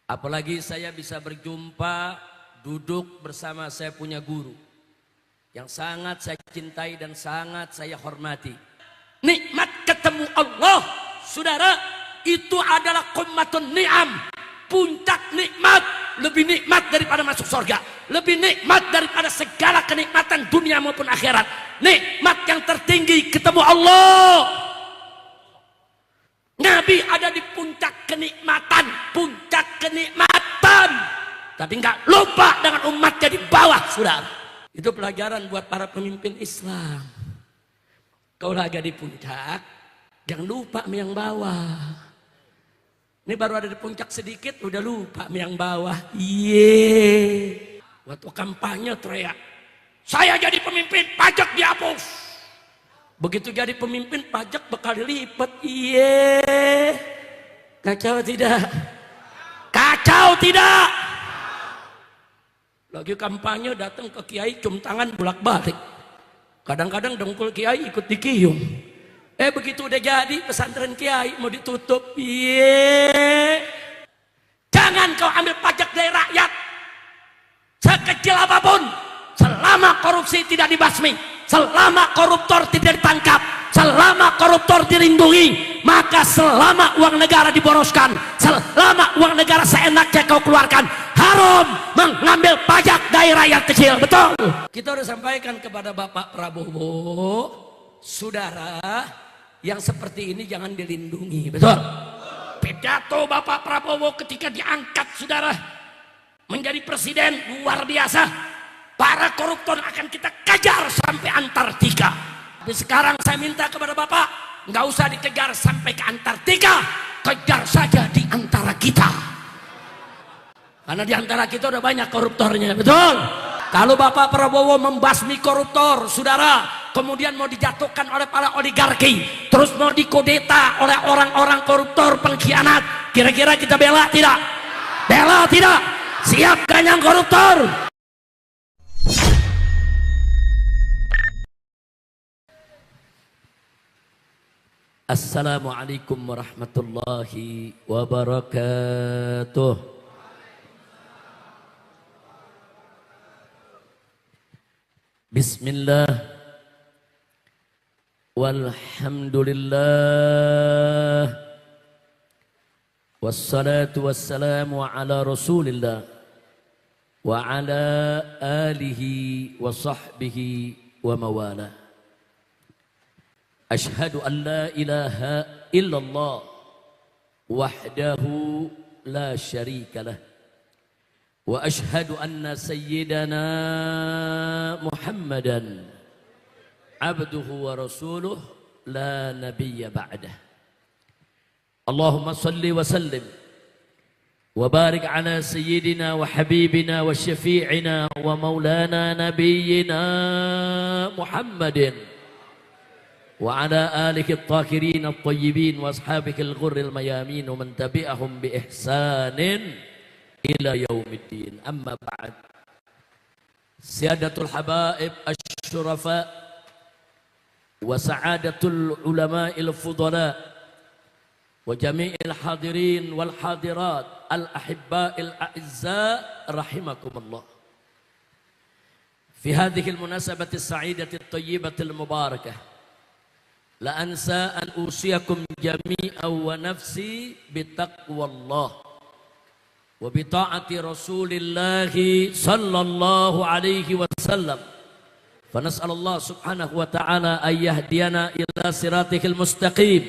Apalagi saya bisa berjumpa, duduk bersama saya punya guru yang sangat saya cintai dan sangat saya hormati. Nikmat ketemu Allah, saudara, itu adalah qummatun ni'am, puncak nikmat, lebih nikmat daripada masuk surga, lebih nikmat daripada segala kenikmatan dunia maupun akhirat. Nikmat yang tertinggi ketemu Allah. Nabi ada di puncak kenikmatan, tapi nggak lupa dengan umatnya di bawah, saudara. Itu pelajaran buat para pemimpin Islam. Kau lagi di puncak, jangan lupa yang bawah. Ini baru ada di puncak sedikit, udah lupa yang bawah. Waktu kampanye teriak, saya jadi pemimpin, pajak dihapus. Begitu jadi pemimpin, pajak bakal dilipat. Kacau tidak? Kacau tidak? Lagi kampanye datang ke kiai, cium tangan bolak-balik. Kadang-kadang dengkul kiai ikut dikiyung. Begitu udah jadi pesantren kiai mau ditutup. Jangan kau ambil pajak dari rakyat. Sekecil apapun, selama korupsi tidak dibasmi, selama koruptor tidak ditangkap, selama koruptor dilindungi, maka selama uang negara diboroskan, selama uang negara seenaknya kau keluarkan, haram mengambil pajak dari rakyat kecil. Betul? Kita sudah sampaikan kepada Bapak Prabowo, saudara, yang seperti ini jangan dilindungi. Betul? Pidato Bapak Prabowo ketika diangkat, saudara, menjadi presiden luar biasa. Para koruptor akan kita kejar sampai Antartika. Tapi sekarang saya minta kepada Bapak, nggak usah dikejar sampai ke Antartika, kejar saja di antara kita. Karena di antara kita udah banyak koruptornya, betul? Kalau Bapak Prabowo membasmi koruptor, saudara, kemudian mau dijatuhkan oleh para oligarki, terus mau dikodeta oleh orang-orang koruptor pengkhianat, kira-kira kita bela tidak? Bela tidak? Siapkan yang koruptor. Assalamualaikum warahmatullahi wabarakatuh. Bismillah, walhamdulillah, wassalatu wassalamu ala rasulillah wa ala alihi wa sahbihi wa mawalah. Ashhadu an la ilaha illallah wahdahu la syarika lah, wa ashhadu anna sayyidana Muhammadan abduhu wa rasuluh la nabiyya ba'dah. Allahumma salli wa sallim wa barik ala sayyidina wa habibina wa syafi'ina wa maulana nabiyyina Muhammadin wa ala alihi at-tahirin at-tayyibin wa ashabihi al-ghurril mayamin wa man tabi'ahum bi ihsanin ila yaumiddin. Amma ba'd. Siyadatul habaib asy-syurafa wa sa'adatul ulama'il fudala wa jami'il hadirin wal hadirat al-ahibba'il a'izza rahimakumullah. Fi hadhihi al-munasabati as-sa'idati at-tayyibati al-mubarakah la ansa an usiyakum jami'an wa nafsi bitaqwallah wa bita'ati rasulillahi sallallahu alaihi wasallam. Fa nas'alullah subhanahu wa ta'ala an yahdiyana ila siratihil mustaqim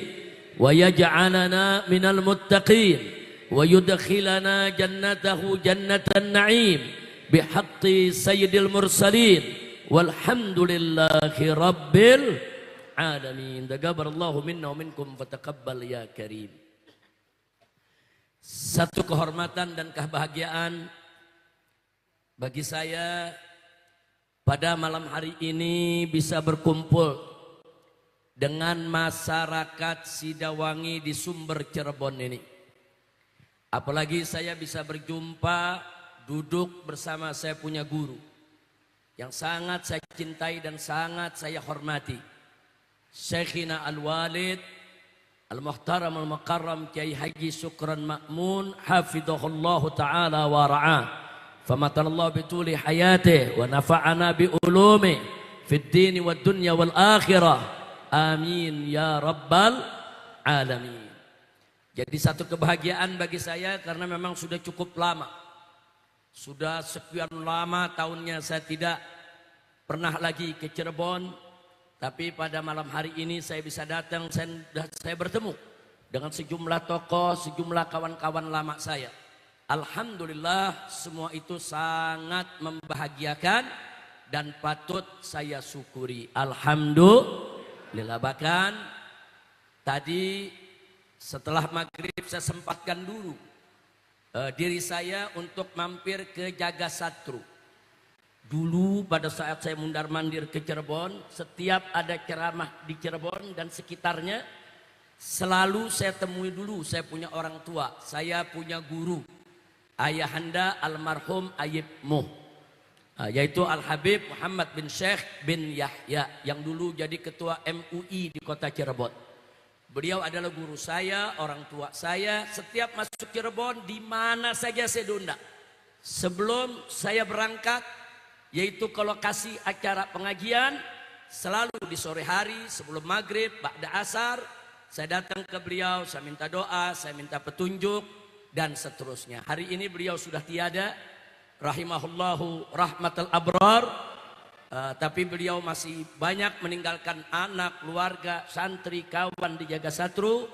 wa yaj'alana minal muttaqin wa yudkhilana jannatahu jannatan na'im bihaqqi sayyidil mursalin walhamdulillahi rabbil alamin. Taqabbalallahu minna wa minkum fataqabbal ya karim. Satu kehormatan dan kebahagiaan bagi saya pada malam hari ini bisa berkumpul dengan masyarakat Sidawangi di Sumber Cirebon ini. Apalagi saya bisa berjumpa, duduk bersama saya punya guru yang sangat saya cintai dan sangat saya hormati, Syekhina Al-Walid Al-Muhtaram Al-Mukarram Kiai Haji Syukran Ma'mun hafidhahullahu ta'ala wa ra'ah. Famatanallahu bituli hayatih wa nafa'ana bi ulumi fid dini wad dunya wal akhirah. Amin ya rabbal alamin. Jadi satu kebahagiaan bagi saya karena memang sudah cukup lama. Sudah sekian lama tahunnya saya tidak pernah lagi ke Cirebon. Tapi pada malam hari ini saya bisa datang, saya bertemu dengan sejumlah tokoh, sejumlah kawan-kawan lama saya. Alhamdulillah semua itu sangat membahagiakan dan patut saya syukuri. Alhamdulillah. Bahkan tadi setelah maghrib saya sempatkan dulu diri saya untuk mampir ke Jagasatru. Dulu pada saat saya mundar-mandir ke Cirebon, setiap ada ceramah di Cirebon dan sekitarnya, selalu saya temui dulu. Saya punya orang tua, saya punya guru, ayahanda almarhum Ayib Muh, yaitu Al-Habib Muhammad bin Syekh bin Yahya, yang dulu jadi ketua MUI di kota Cirebon. Beliau adalah guru saya, orang tua saya. Setiap masuk Cirebon, di mana saja saya diundang. Sebelum saya berangkat, yaitu ke lokasi acara pengajian, selalu di sore hari sebelum maghrib, ba'da asar, saya datang ke beliau, saya minta doa, saya minta petunjuk, dan seterusnya. Hari ini beliau sudah tiada, rahimahullahu rahmatal abrar, tapi beliau masih banyak meninggalkan anak, keluarga, santri, kawan di Jagasatru.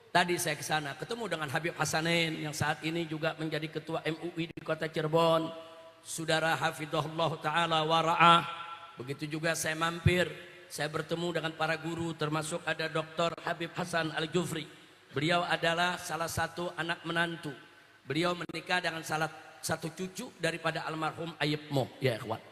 Tadi saya ke sana, ketemu dengan Habib Hasanin yang saat ini juga menjadi ketua MUI di kota Cirebon. Saudara hafidhahullah ta'ala wa ra'ah. Begitu juga saya mampir, saya bertemu dengan para guru, termasuk ada Dr. Habib Hasan Al-Jufri. Beliau adalah salah satu anak menantu. Beliau menikah dengan salah satu cucu daripada almarhum Ayib Muh, ya ikhwan.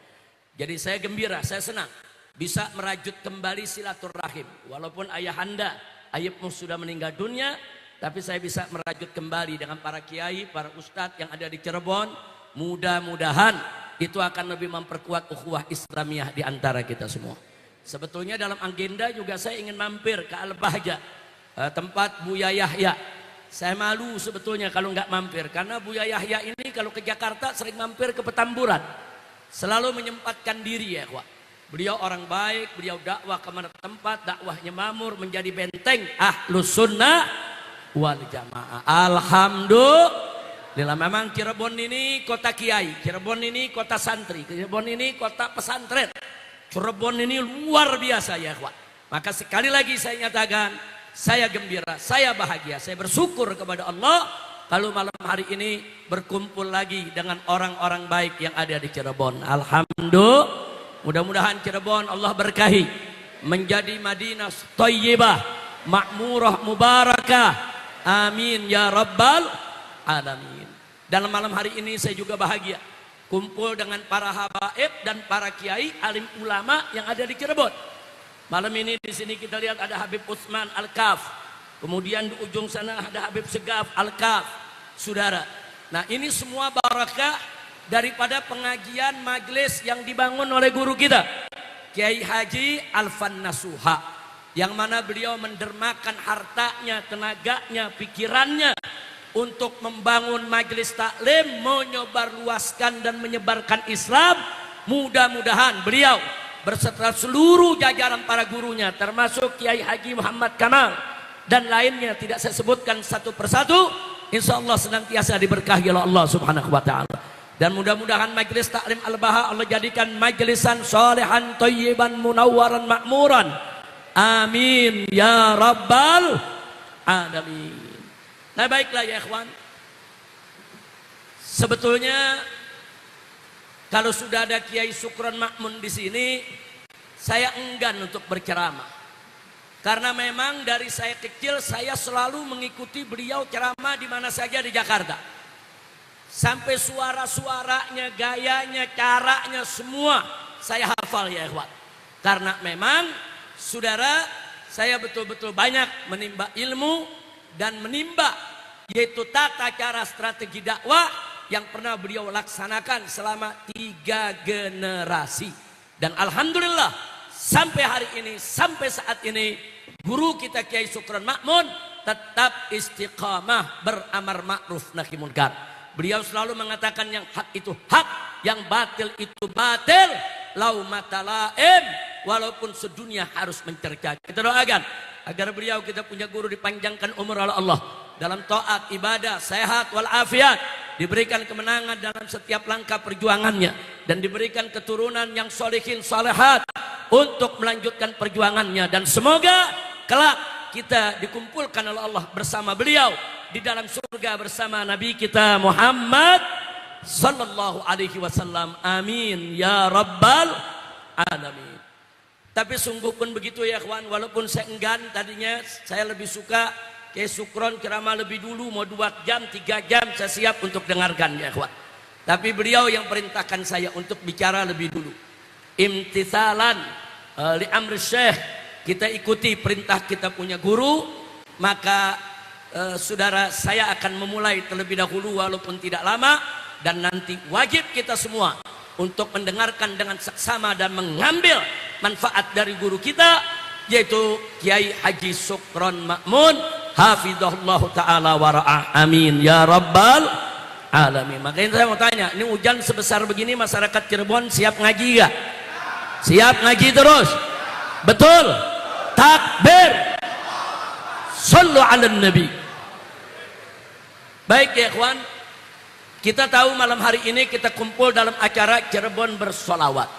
Jadi saya gembira, saya senang bisa merajut kembali silaturahim. Walaupun ayahanda Ayib Muh sudah meninggal dunia, tapi saya bisa merajut kembali dengan para kiai, para ustadz yang ada di Cirebon. Mudah-mudahan itu akan lebih memperkuat ukhuwah Islamiyah di antara kita semua. Sebetulnya dalam agenda juga saya ingin mampir ke Al-Bahja, tempat Buya Yahya. Saya malu sebetulnya kalau nggak mampir, karena Buya Yahya ini kalau ke Jakarta sering mampir ke Petamburan. Selalu menyempatkan diri ya ikhwah. Beliau orang baik, beliau dakwah ke mana tempat, dakwahnya mamur, menjadi benteng Ahlus Sunnah wal Jamaah. Alhamdulillah. Memang Cirebon ini kota kiai, Cirebon ini kota santri, Cirebon ini kota pesantren. Cirebon ini luar biasa ya ikhwan. Maka sekali lagi saya nyatakan, saya gembira, saya bahagia, saya bersyukur kepada Allah kalau malam hari ini berkumpul lagi dengan orang-orang baik yang ada di Cirebon. Alhamdulillah. Mudah-mudahan Cirebon Allah berkahi menjadi Madinah Thayyibah, makmurah, mubarakah. Amin ya rabbal alamin. Dalam malam hari ini saya juga bahagia kumpul dengan para habaib dan para kiai alim ulama yang ada di Cirebon. Malam ini di sini kita lihat ada Habib Utsman Al-Kaf, kemudian di ujung sana ada Habib Segaf Al-Kaf, saudara. Nah ini semua barakah daripada pengajian majelis yang dibangun oleh guru kita Kiai Haji Alfan Nasuha, yang mana beliau mendermakan hartanya, tenaganya, pikirannya untuk membangun majelis taklim, menyebarluaskan dan menyebarkan Islam. Mudah-mudahan beliau berserta seluruh jajaran para gurunya, termasuk Kiai Haji Muhammad Kamal dan lainnya, tidak saya sebutkan satu persatu, insya Allah senantiasa diberkahi oleh Allah subhanahu wa ta'ala. Dan mudah-mudahan majelis taklim Al-Baha Allah jadikan majelisan solehan, thayyiban, munawwaran, makmuran. Amin ya rabbal alamin. Nah baiklah ya ikhwan, sebetulnya kalau sudah ada Kiai Syukran Ma'mun di sini, saya enggan untuk berceramah. Karena memang dari saya kecil saya selalu mengikuti beliau ceramah di mana saja di Jakarta. Sampai suara-suaranya, gayanya, caranya semua saya hafal ya ikhwan. Karena memang saudara, saya betul-betul banyak menimba ilmu dan menimba, yaitu tata cara strategi dakwah yang pernah beliau laksanakan selama 3 generasi. Dan alhamdulillah sampai hari ini, sampai saat ini, guru kita Kiai Syukran Ma'mun tetap istiqamah beramar ma'ruf nahi munkar. Beliau selalu mengatakan yang hak itu hak, yang batil itu batil. Lau matalaim, walaupun sedunia harus mencerca. Kita doakan agar beliau, kita punya guru, dipanjangkan umur oleh Allah dalam taat, ibadah, sehat walafiat, diberikan kemenangan dalam setiap langkah perjuangannya, dan diberikan keturunan yang solehin solehat untuk melanjutkan perjuangannya. Dan semoga kelak kita dikumpulkan oleh Allah bersama beliau di dalam surga bersama Nabi kita Muhammad sallallahu alaihi wasallam. Amin ya rabbal alamin. Tapi sungguh pun begitu ya kawan, walaupun saya enggan tadinya, saya lebih suka kayak Sukron ceramah lebih dulu, mau 2 jam 3 jam saya siap untuk dengarkan ya kawan. Tapi beliau yang perintahkan saya untuk bicara lebih dulu. Imtithalan li amri syekh, kita ikuti perintah kita punya guru, maka saudara, saya akan memulai terlebih dahulu walaupun tidak lama, dan nanti wajib kita semua untuk mendengarkan dengan saksama dan mengambil manfaat dari guru kita, yaitu Kiai Haji Sukron Ma'mun hafizahullah ta'ala wara'ah. Amin ya rabbal alamin. Makanya saya mau tanya, ini hujan sebesar begini, masyarakat Cirebon siap ngaji gak? Siap ngaji terus? Betul? Takbir, sallu ala nabi. Baik ya ikhwan, kita tahu malam hari ini kita kumpul dalam acara Cirebon bersolawat.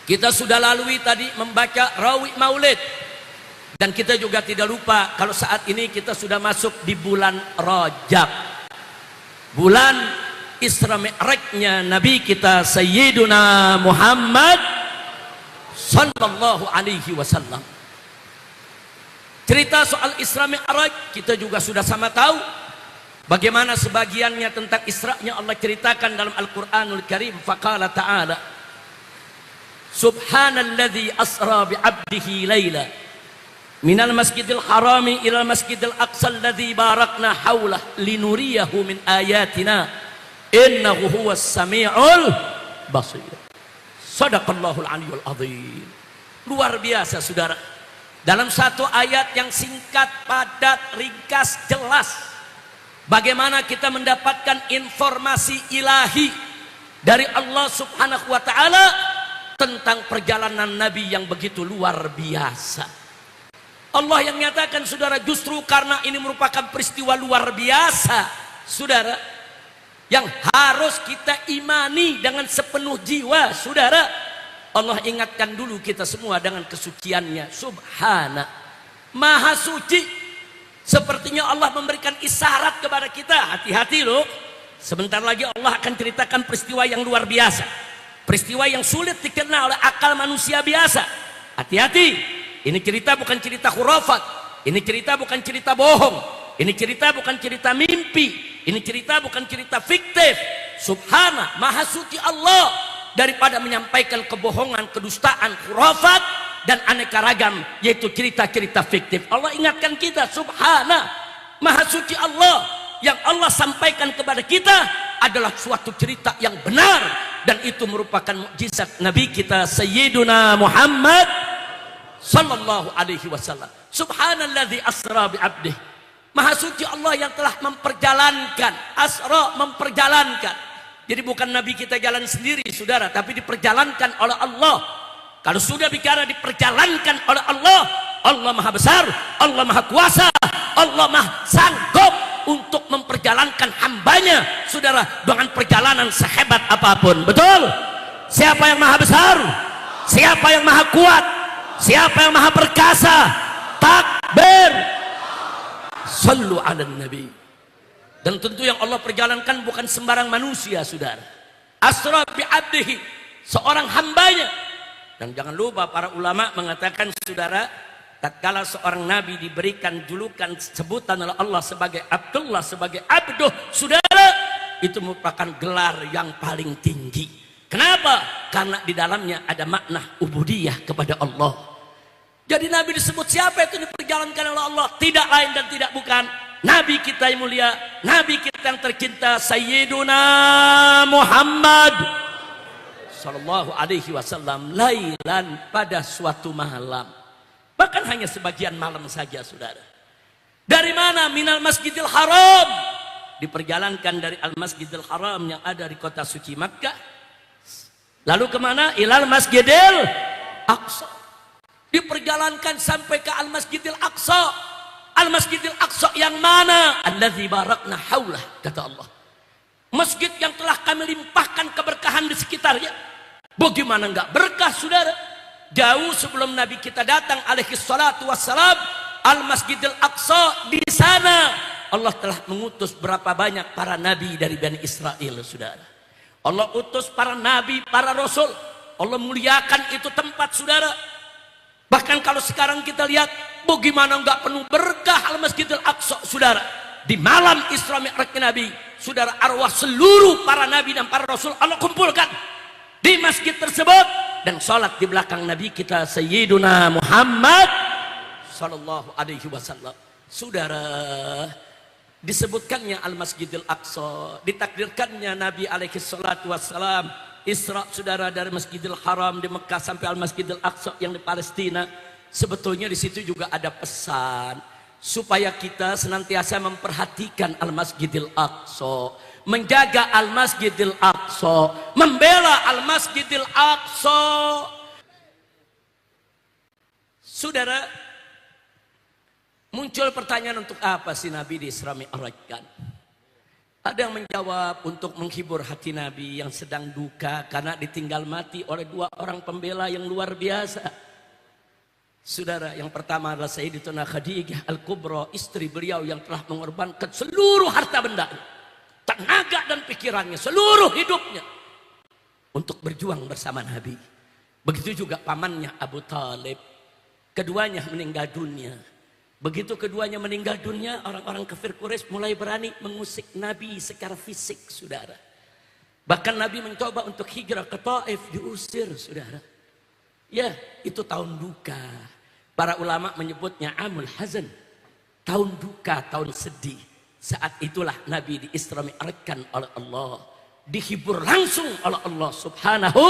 Kita sudah lalui tadi membaca Rawi Maulid, dan kita juga tidak lupa kalau saat ini kita sudah masuk di bulan Rajab, bulan Isra Mi'rajnya Nabi kita Sayyiduna Muhammad sallallahu alaihi wasallam. Cerita soal Isra Mi'raj kita juga sudah sama tahu. Bagaimana sebagiannya tentang Isra'nya Allah ceritakan dalam Al-Quranul Karim. Faqala ta'ala, Subhanalladzi asra bi'abdihi layla minal masjidil harami ilal masjidil aqsa alladzi barakna hawlah linuriyahu min ayatina innahu huwas sami'ul basir. Sadaqallahul aliyul azim. Luar biasa saudara, dalam satu ayat yang singkat, padat, ringkas, jelas, bagaimana kita mendapatkan informasi ilahi dari Allah subhanahu wa ta'ala tentang perjalanan Nabi yang begitu luar biasa. Allah yang nyatakan saudara, justru karena ini merupakan peristiwa luar biasa saudara, yang harus kita imani dengan sepenuh jiwa saudara. Allah ingatkan dulu kita semua dengan kesuciannya. Subhana, maha suci. Sepertinya Allah memberikan isyarat kepada kita, hati-hati loh, sebentar lagi Allah akan ceritakan peristiwa yang luar biasa, peristiwa yang sulit dikenal oleh akal manusia biasa. Hati-hati, ini cerita bukan cerita khurafat, ini cerita bukan cerita bohong, ini cerita bukan cerita mimpi, ini cerita bukan cerita fiktif. Subhana, maha suci Allah daripada menyampaikan kebohongan, kedustaan, khurafat, dan aneka ragam, yaitu cerita-cerita fiktif. Allah ingatkan kita, subhana, maha suci Allah, yang Allah sampaikan kepada kita adalah suatu cerita yang benar, dan itu merupakan mukjizat Nabi kita Sayyiduna Muhammad sallallahu alaihi wasallam. Subhanalladzi asra bi'abdih, maha suci Allah yang telah memperjalankan, asra, memperjalankan. Jadi bukan Nabi kita jalan sendiri saudara, tapi diperjalankan oleh Allah. Kalau sudah bicara diperjalankan oleh Allah, Allah maha besar, Allah maha kuasa, Allah maha sanggup untuk memperjalankan hambanya saudara dengan perjalanan sehebat apapun. Betul? Siapa yang maha besar? Siapa yang maha kuat? Siapa yang maha perkasa? Takbir, sallu ala nabi. Dan tentu yang Allah perjalankan bukan sembarang manusia saudara. Asra bi abdihi, seorang hambanya. Dan jangan lupa para ulama mengatakan saudara, tatkala seorang nabi diberikan julukan sebutan oleh Allah sebagai Abdullah, sebagai abduh saudara, itu merupakan gelar yang paling tinggi. Kenapa? Karena di dalamnya ada makna ubudiyah kepada Allah. Jadi nabi disebut siapa itu diperjalankan oleh Allah, tidak lain dan tidak bukan nabi kita yang mulia, nabi kita yang tercinta Sayyiduna Muhammad sallallahu alaihi wasallam, lailan, pada suatu malam, bahkan hanya sebagian malam saja saudara. Dari mana? Minal Masjidil Haram. Diperjalankan dari Al-Masjidil Haram yang ada di kota suci Makkah. Lalu kemana? Ilal Masjidil Aqsa. Diperjalankan sampai ke Al-Masjidil Aqsa. Al-Masjidil Aqsa yang mana? Allazi barakna haulah, kata Allah. Masjid yang telah kami limpahkan keberkahan di sekitarnya. Bagaimana enggak berkah, saudara? Jauh sebelum Nabi kita datang alaihi salatu wassalam, Al-Masjidil Aqsa di sana Allah telah mengutus berapa banyak para nabi dari Bani Israel, saudara. Allah utus para nabi, para rasul. Allah muliakan itu tempat, saudara. Bahkan kalau sekarang kita lihat, bagaimana enggak penuh berkah Al-Masjidil Aqsa, saudara. Di malam Isra Mi'raj Nabi, saudara, arwah seluruh para nabi dan para rasul Allah kumpulkan di masjid tersebut, dan sholat di belakang Nabi kita Sayyiduna Muhammad sallallahu alaihi wasallam. Saudara, disebutkannya Al-Masjidil Aqsa, ditakdirkannya Nabi alaihi salatu wassalam Isra, saudara, dari Masjidil Haram di Mekah sampai Al-Masjidil Aqsa yang di Palestina. Sebetulnya di situ juga ada pesan supaya kita senantiasa memperhatikan Al-Masjidil Aqsa, menjaga Al-Masjidil Aqsa, membela Al-Masjidil Aqsa. Saudara, muncul pertanyaan, untuk apa sih Nabi di Isra Mi'rajkan? Ada yang menjawab untuk menghibur hati Nabi yang sedang duka karena ditinggal mati oleh dua orang pembela yang luar biasa. Saudara, yang pertama adalah Sayyidatuna Khadijah Al-Kubra, istri beliau yang telah mengorbankan seluruh harta bendanya, tenaga dan pikirannya, seluruh hidupnya untuk berjuang bersama Nabi. Begitu juga pamannya Abu Talib. Keduanya meninggal dunia. Begitu keduanya meninggal dunia, orang-orang kafir Quraisy mulai berani mengusik Nabi secara fisik, saudara. Bahkan Nabi mencoba untuk hijrah ke Taif, diusir, saudara. Ya, itu tahun duka. Para ulama menyebutnya Amul Hazan, tahun duka, tahun sedih. Saat itulah Nabi di Isra Mi'rajkan oleh Allah, dihibur langsung oleh Allah subhanahu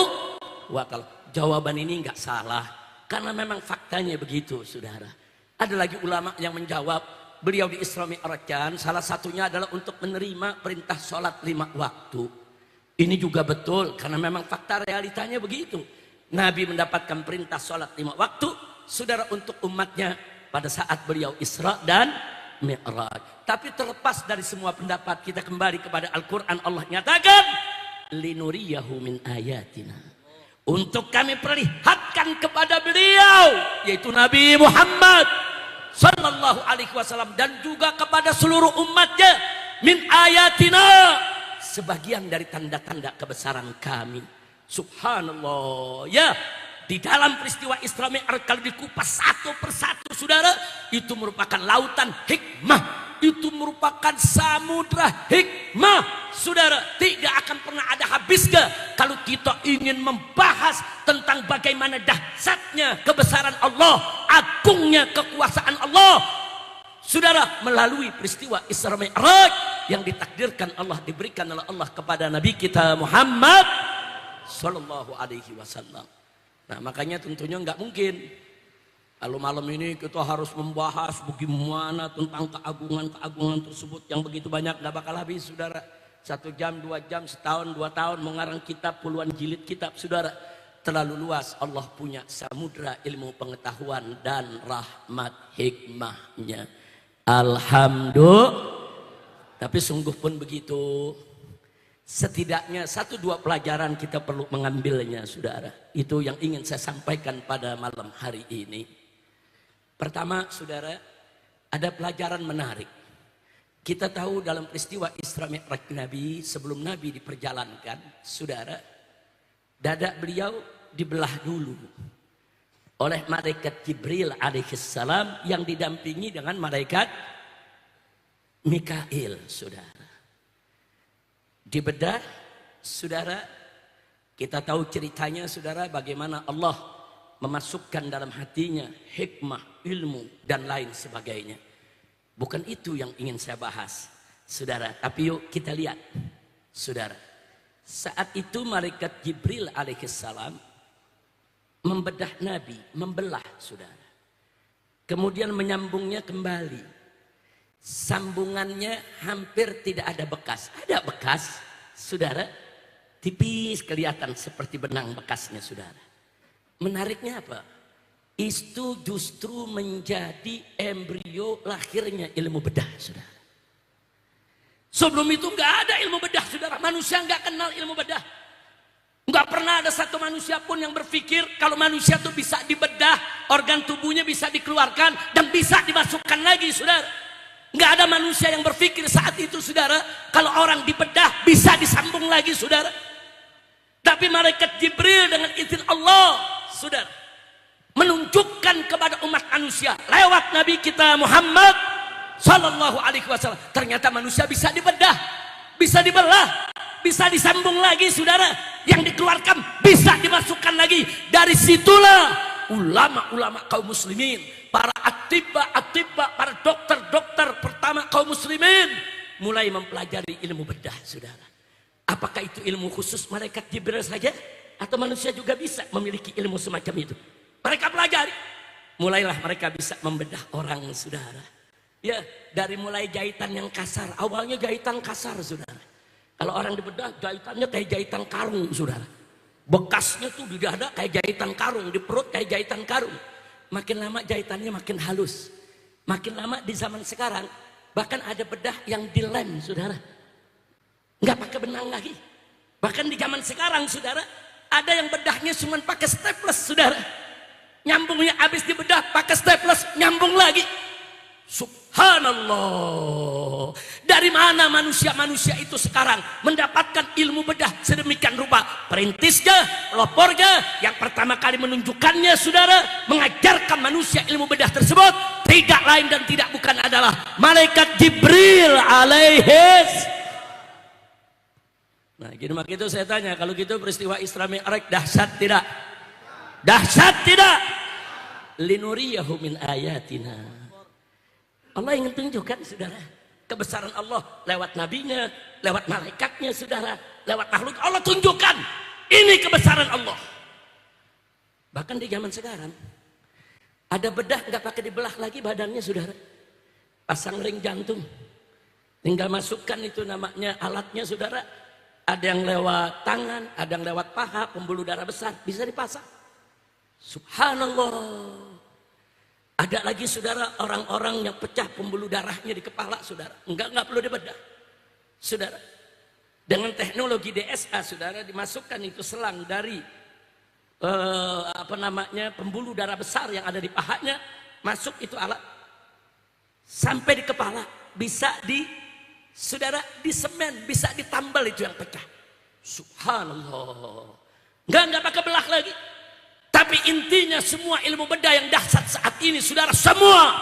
wa ta'ala. Jawaban ini enggak salah, karena memang faktanya begitu, saudara. Ada lagi ulama yang menjawab, beliau di Isra Mi'rajkan salah satunya adalah untuk menerima perintah sholat 5 waktu. Ini juga betul, karena memang fakta realitanya begitu. Nabi mendapatkan perintah sholat 5 waktu, saudara, untuk umatnya pada saat beliau Isra dan Mi'raj. Tapi terlepas dari semua pendapat, kita kembali kepada Al-Quran. Allah nyatakan, linuriyahu min ayatina, untuk kami perlihatkan kepada beliau, yaitu Nabi Muhammad sallallahu alaihi wasallam, dan juga kepada seluruh umatnya, min ayatina, sebagian dari tanda-tanda kebesaran kami. Subhanallah, ya. Di dalam peristiwa Isra Mi'raj, kalau dikupas satu persatu, saudara, itu merupakan lautan hikmah, itu merupakan samudra hikmah, saudara. Tidak akan pernah ada habisnya kalau kita ingin membahas tentang bagaimana dahsyatnya kebesaran Allah, agungnya kekuasaan Allah, saudara, melalui peristiwa Isra Mi'raj yang ditakdirkan Allah, diberikan oleh Allah kepada Nabi kita Muhammad sallallahu alaihi wasallam. Nah, makanya tentunya nggak mungkin kalau malam ini kita harus membahas bagaimana tentang keagungan-keagungan tersebut yang begitu banyak. Nggak bakal habis, saudara. 1 jam, 2 jam, setahun, 2 tahun mengarang kitab, puluhan jilid kitab, saudara. Terlalu luas. Allah punya samudra ilmu pengetahuan dan rahmat hikmahnya. Alhamdulillah. Tapi sungguh pun begitu, setidaknya 1-2 pelajaran kita perlu mengambilnya, saudara. Itu yang ingin saya sampaikan pada malam hari ini. Pertama, saudara, ada pelajaran menarik. Kita tahu dalam peristiwa Isra Mi'raj Nabi, sebelum Nabi diperjalankan, saudara, dada beliau dibelah dulu oleh malaikat Jibril alaihissalam yang didampingi dengan malaikat Mikail, saudara. Dibedah, saudara, kita tahu ceritanya, saudara, bagaimana Allah memasukkan dalam hatinya hikmah, ilmu, dan lain sebagainya. Bukan itu yang ingin saya bahas, saudara. Tapi yuk kita lihat, saudara. Saat itu malaikat Jibril alaihissalam membedah Nabi, membelah, saudara. Kemudian menyambungnya kembali. Sambungannya hampir tidak ada bekas. Ada bekas, saudara, tipis kelihatan seperti benang bekasnya, saudara. Menariknya apa? Itu justru menjadi embrio lahirnya ilmu bedah, saudara. Sebelum itu nggak ada ilmu bedah, saudara. Manusia nggak kenal ilmu bedah. Nggak pernah ada satu manusia pun yang berpikir kalau manusia itu bisa dibedah, organ tubuhnya bisa dikeluarkan dan bisa dimasukkan lagi, saudara. Nggak ada manusia yang berpikir saat itu, saudara, kalau orang dibedah bisa disambung lagi, saudara. Tapi malaikat Jibril dengan izin Allah, saudara, menunjukkan kepada umat manusia lewat Nabi kita Muhammad Sallallahu Alaihi Wasallam, ternyata manusia bisa dibedah, bisa dibelah, bisa disambung lagi, saudara. Yang dikeluarkan bisa dimasukkan lagi. Dari situlah ulama-ulama kaum muslimin, para atibba, para dokter-dokter pertama kaum muslimin mulai mempelajari ilmu bedah, saudara. Apakah itu ilmu khusus malaikat Jibril saja? Atau manusia juga bisa memiliki ilmu semacam itu? Mereka pelajari. Mulailah mereka bisa membedah orang, saudara. Ya, dari mulai jahitan yang kasar. Awalnya jahitan kasar, saudara. Kalau orang dibedah, jahitannya kayak jahitan karung, saudara. Bekasnya tuh di dada kayak jahitan karung, di perut kayak jahitan karung. Makin lama jahitannya makin halus. Makin lama di zaman sekarang, bahkan ada bedah yang dilem, saudara. Nggak pakai benang lagi. Bahkan di zaman sekarang, saudara, ada yang bedahnya cuma pakai staples, saudara. Nyambungnya habis dibedah, pakai staples, nyambung lagi. Subhanallah. Dari mana manusia-manusia itu sekarang mendapatkan ilmu bedah sedemikian rupa? Perintisnya, pelopornya, yang pertama kali menunjukkannya, saudara, mengajarkan manusia ilmu bedah tersebut tidak lain dan tidak bukan adalah malaikat Jibril alaihis. Nah, gitu mak itu saya tanya, kalau gitu peristiwa Isra Mi'raj dahsyat tidak? Dahsyat tidak? Linuriyahu min ayatina. Allah ingin tunjukkan, saudara, kebesaran Allah lewat nabinya, lewat malaikatnya, saudara, lewat makhluk. Allah tunjukkan ini kebesaran Allah. Bahkan di zaman sekarang ada bedah nggak pakai dibelah lagi badannya, saudara. Pasang ring jantung, tinggal masukkan itu namanya alatnya, saudara. Ada yang lewat tangan, ada yang lewat paha, pembuluh darah besar, bisa dipasang. Subhanallah. Ada lagi, saudara, orang-orang yang pecah pembuluh darahnya di kepala, saudara. Enggak perlu dibedah, saudara. Dengan teknologi DSA, saudara, dimasukkan itu selang dari pembuluh darah besar yang ada di pahanya, masuk itu alat sampai di kepala, bisa saudara, disemen, bisa ditambal itu yang pecah. Subhanallah. Enggak pakai belah lagi. Tapi intinya semua ilmu bedah yang dahsyat saat ini, saudara, semua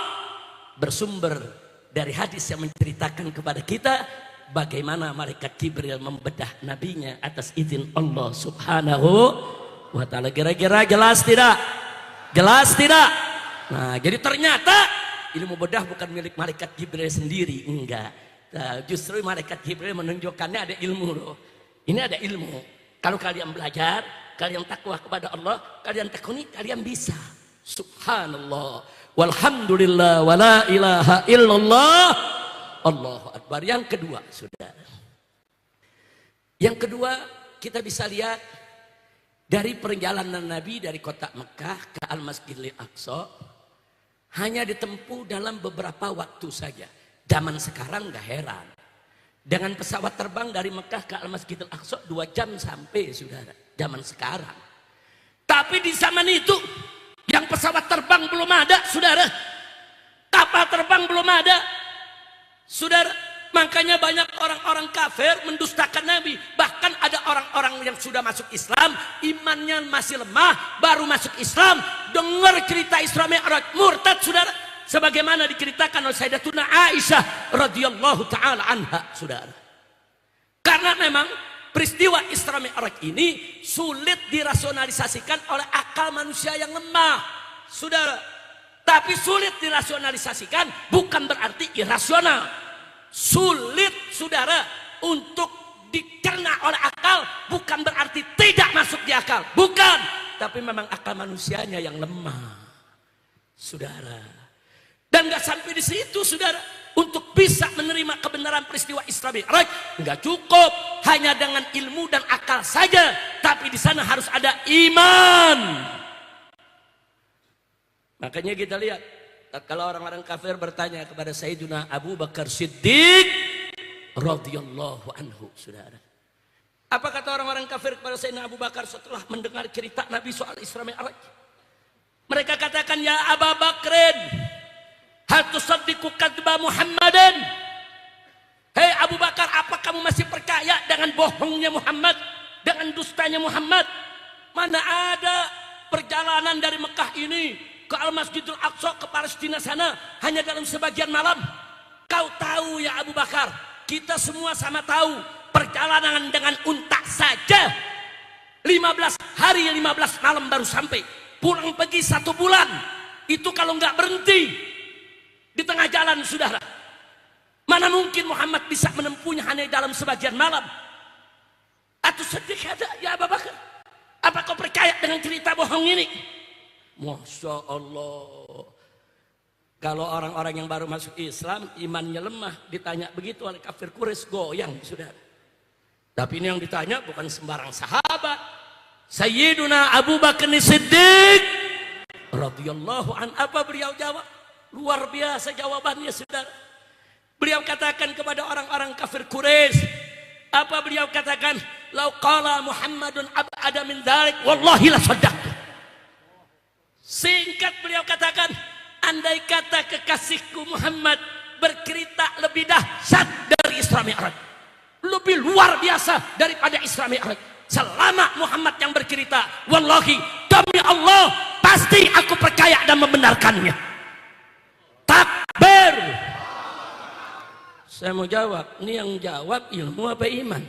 bersumber dari hadis yang menceritakan kepada kita bagaimana malaikat Jibril membedah nabinya atas izin Allah Subhanahu wa ta'ala. Kira-kira jelas tidak? Jelas tidak? Nah, jadi ternyata ilmu bedah bukan milik malaikat Jibril sendiri, enggak. Nah, justru malaikat Jibril menunjukkannya ada ilmu loh. Ini ada ilmu. Kalau kalian belajar, kalian takwa kepada Allah, kalian tekuni, kalian bisa. Subhanallah, walhamdulillah, wala ilaha illallah, Allahu akbar. Yang kedua, saudara, yang kedua, kita bisa lihat dari perjalanan Nabi dari kota Mekah ke Al-Masjidil Aqsa hanya ditempuh dalam beberapa waktu saja. Zaman sekarang gak heran, dengan pesawat terbang dari Mekah ke Al-Masjidil Aqsa 2 jam sampai, saudara. Zaman sekarang. Tapi di zaman itu yang pesawat terbang belum ada, saudara. Kapal terbang belum ada, saudara. Makanya banyak orang-orang kafir mendustakan Nabi. Bahkan ada orang-orang yang sudah masuk Islam, imannya masih lemah, baru masuk Islam, dengar cerita Isra Mi'raj, murtad, saudara. Sebagaimana diceritakan oleh Sayyidatuna Aisyah radhiyallahu taala anha, saudara. Karena memang peristiwa Isra Mi'raj ini sulit dirasionalisasikan oleh akal manusia yang lemah, saudara. Tapi sulit dirasionalisasikan bukan berarti irasional. Sulit, saudara, untuk dicerna oleh akal bukan berarti tidak masuk di akal. Bukan. Tapi memang akal manusianya yang lemah, saudara. Dan gak sampai di situ, saudara. untuk bisa menerima kebenaran peristiwa Isra Mi'raj. Enggak cukup hanya dengan ilmu dan akal saja, tapi di sana harus ada iman. Makanya kita lihat kalau orang-orang kafir bertanya kepada Sayyidina Abu Bakar Siddiq radhiyallahu anhu, saudara. Apa kata orang-orang kafir kepada Sayyidina Abu Bakar setelah mendengar cerita Nabi soal Isra Mi'raj? Mereka katakan, ya Abu Bakrin, hal tusaddiqu kadzba Muhammadin? Hei Abu Bakar, apa kamu masih percaya dengan bohongnya Muhammad, dengan dustanya Muhammad? Mana ada perjalanan dari Mekah ini ke Al-Masjidil Aqsa ke Palestina sana hanya dalam sebagian malam? Kau tahu ya Abu Bakar, kita semua sama tahu perjalanan dengan unta saja 15 hari 15 malam baru sampai. Pulang pergi 1 bulan. Itu kalau nggak berhenti di tengah jalan, saudara. Mana mungkin Muhammad bisa menempuhnya hanya dalam sebagian malam? Atau sedih ada ya Abu Bakar? Apa kau percaya dengan cerita bohong ini? Masya Allah. Kalau orang-orang yang baru masuk Islam imannya lemah, ditanya begitu oleh kafir Quraisy goyang, saudara. Tapi ini yang ditanya bukan sembarang sahabat. Sayyiduna Abu Bakar Siddiq radhiyallahu an. Apa beliau jawab? Luar biasa jawabannya, saudara. Beliau katakan kepada orang-orang kafir Quraisy, apa beliau katakan? Lau qala Muhammadun ab'ada min dzalik wallahi la saddaqtu. Singkat beliau katakan, andai kata kekasihku Muhammad bercerita lebih dahsyat dari Isra Mi'raj, lebih luar biasa daripada Isra Mi'raj, selama Muhammad yang bercerita, wallahi demi Allah pasti aku percaya dan membenarkannya. Takbir. Saya mau jawab, ini yang jawab ilmu apa iman?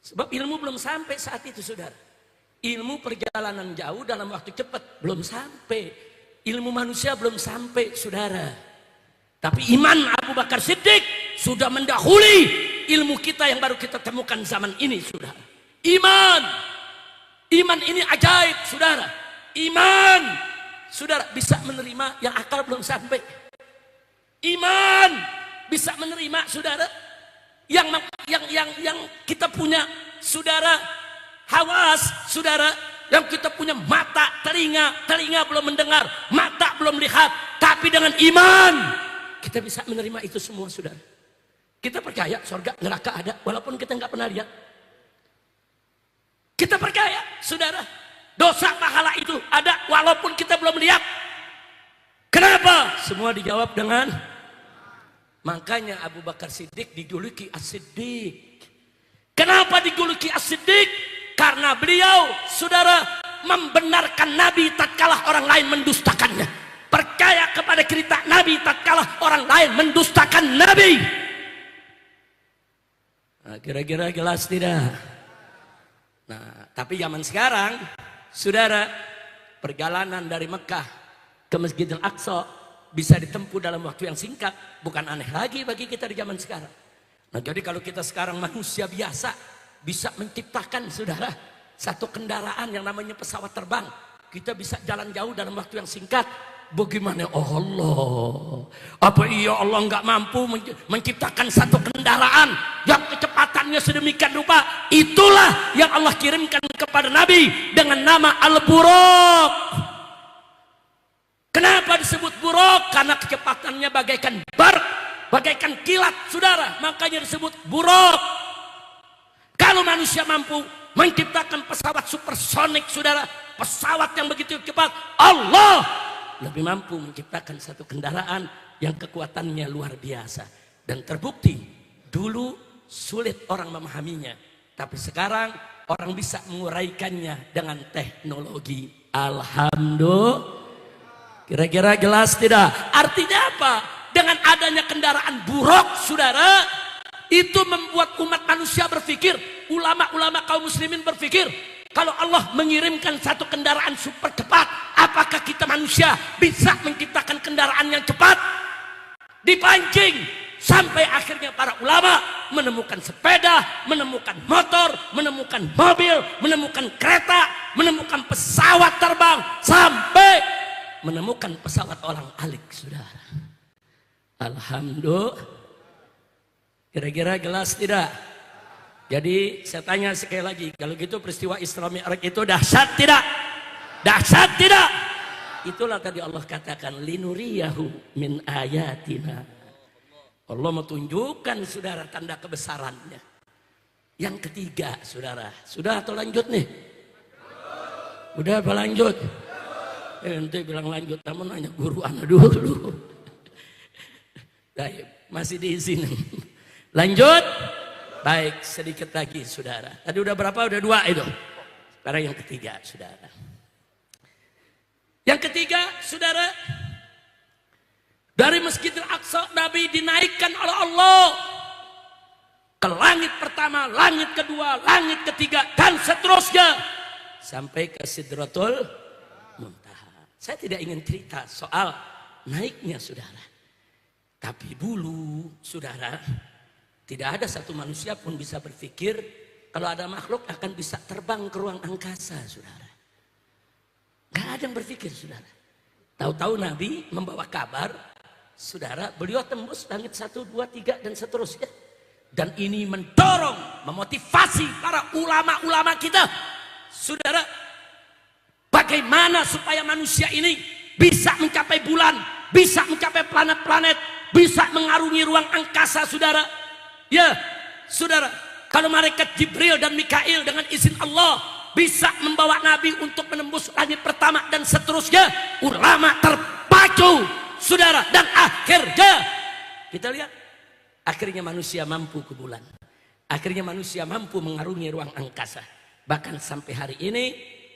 Sebab ilmu belum sampai saat itu, saudara. Ilmu perjalanan jauh dalam waktu cepat belum sampai. Ilmu manusia belum sampai, saudara. Tapi iman Abu Bakar Siddiq sudah mendahului ilmu kita yang baru kita temukan zaman ini, saudara. Iman. Iman ini ajaib, saudara. Iman, saudara, bisa menerima yang akal belum sampai. Iman bisa menerima, saudara, yang kita punya, saudara, hawas, saudara, yang kita punya mata, telinga belum mendengar, mata belum lihat, tapi dengan iman kita bisa menerima itu semua, saudara. Kita percaya surga neraka ada walaupun kita nggak pernah lihat. Kita percaya, saudara, dosa pahala itu ada walaupun kita belum lihat. Kenapa? Semua dijawab dengan, makanya Abu Bakar Siddiq dijuluki As-Siddiq. Kenapa dijuluki As-Siddiq? Karena beliau, saudara, membenarkan Nabi tatkala orang lain mendustakannya. Percaya kepada cerita Nabi tatkala orang lain mendustakan Nabi. Nah, kira-kira jelas tidak? Nah, tapi zaman sekarang, saudara, perjalanan dari Mekah ke Masjidil Aqsa bisa ditempuh dalam waktu yang singkat. Bukan aneh lagi bagi kita di zaman sekarang. Nah, jadi kalau kita sekarang manusia biasa bisa menciptakan, saudara, satu kendaraan yang namanya pesawat terbang, kita bisa jalan jauh dalam waktu yang singkat. Bagaimana Allah? Apa iya Allah nggak mampu menciptakan satu kendaraan yang kecepatannya sedemikian rupa? Itulah yang Allah kirimkan kepada Nabi dengan nama Al-Buraq. Kenapa disebut buraq? Karena kecepatannya bagaikan barq, bagaikan kilat, saudara, makanya disebut buraq. Kalau manusia mampu menciptakan pesawat supersonik, saudara, pesawat yang begitu cepat, Allah lebih mampu menciptakan satu kendaraan yang kekuatannya luar biasa. Dan terbukti dulu sulit orang memahaminya, tapi sekarang orang bisa menguraikannya dengan teknologi. Alhamdulillah. Kira-kira jelas tidak? Artinya apa? Dengan adanya kendaraan buruk, saudara, itu membuat umat manusia berpikir, ulama-ulama kaum muslimin berpikir, kalau Allah mengirimkan satu kendaraan super cepat, apakah kita manusia bisa menciptakan kendaraan yang cepat? Dipancing sampai akhirnya para ulama menemukan sepeda, menemukan motor, menemukan mobil, menemukan kereta, menemukan pesawat terbang, sampai menemukan pesawat orang alik, saudara. Alhamdulillah. Kira-kira jelas tidak? Jadi saya tanya sekali lagi, kalau gitu peristiwa Isra Mi'raj itu dahsyat tidak? Dahsyat tidak? Itulah tadi Allah katakan linuriyahu min ayatina. Allah mau tunjukkan saudara tanda kebesarannya. Yang ketiga saudara, sudah atau lanjut nih? Udah apa lanjut? Nanti bilang lanjut, namun nanya guru anak dulu. Baik, masih diizinin. Lanjut? Baik, sedikit lagi saudara. Tadi udah berapa? Udah 2 itu. Sekarang yang ketiga saudara. Yang ketiga saudara, dari Masjidil Aqsa Nabi dinaikkan oleh Allah ke langit pertama, langit kedua, langit ketiga, dan seterusnya sampai ke Sidratul Muntaha. Saya tidak ingin cerita soal naiknya saudara, tapi dulu saudara, tidak ada satu manusia pun bisa berpikir kalau ada makhluk akan bisa terbang ke ruang angkasa saudara. Gak ada yang berpikir saudara. Tahu-tahu Nabi membawa kabar, saudara, beliau tembus langit 1, 2, 3 dan seterusnya. Dan ini mendorong, memotivasi para ulama-ulama kita. Saudara, bagaimana supaya manusia ini bisa mencapai bulan, bisa mencapai planet-planet, bisa mengarungi ruang angkasa saudara. Ya, saudara, kalau malaikat Jibril dan Mikail dengan izin Allah bisa membawa Nabi untuk menembus langit pertama dan seterusnya, ulama terpacu saudara, dan akhirnya kita lihat akhirnya manusia mampu ke bulan, akhirnya manusia mampu mengarungi ruang angkasa. Bahkan sampai hari ini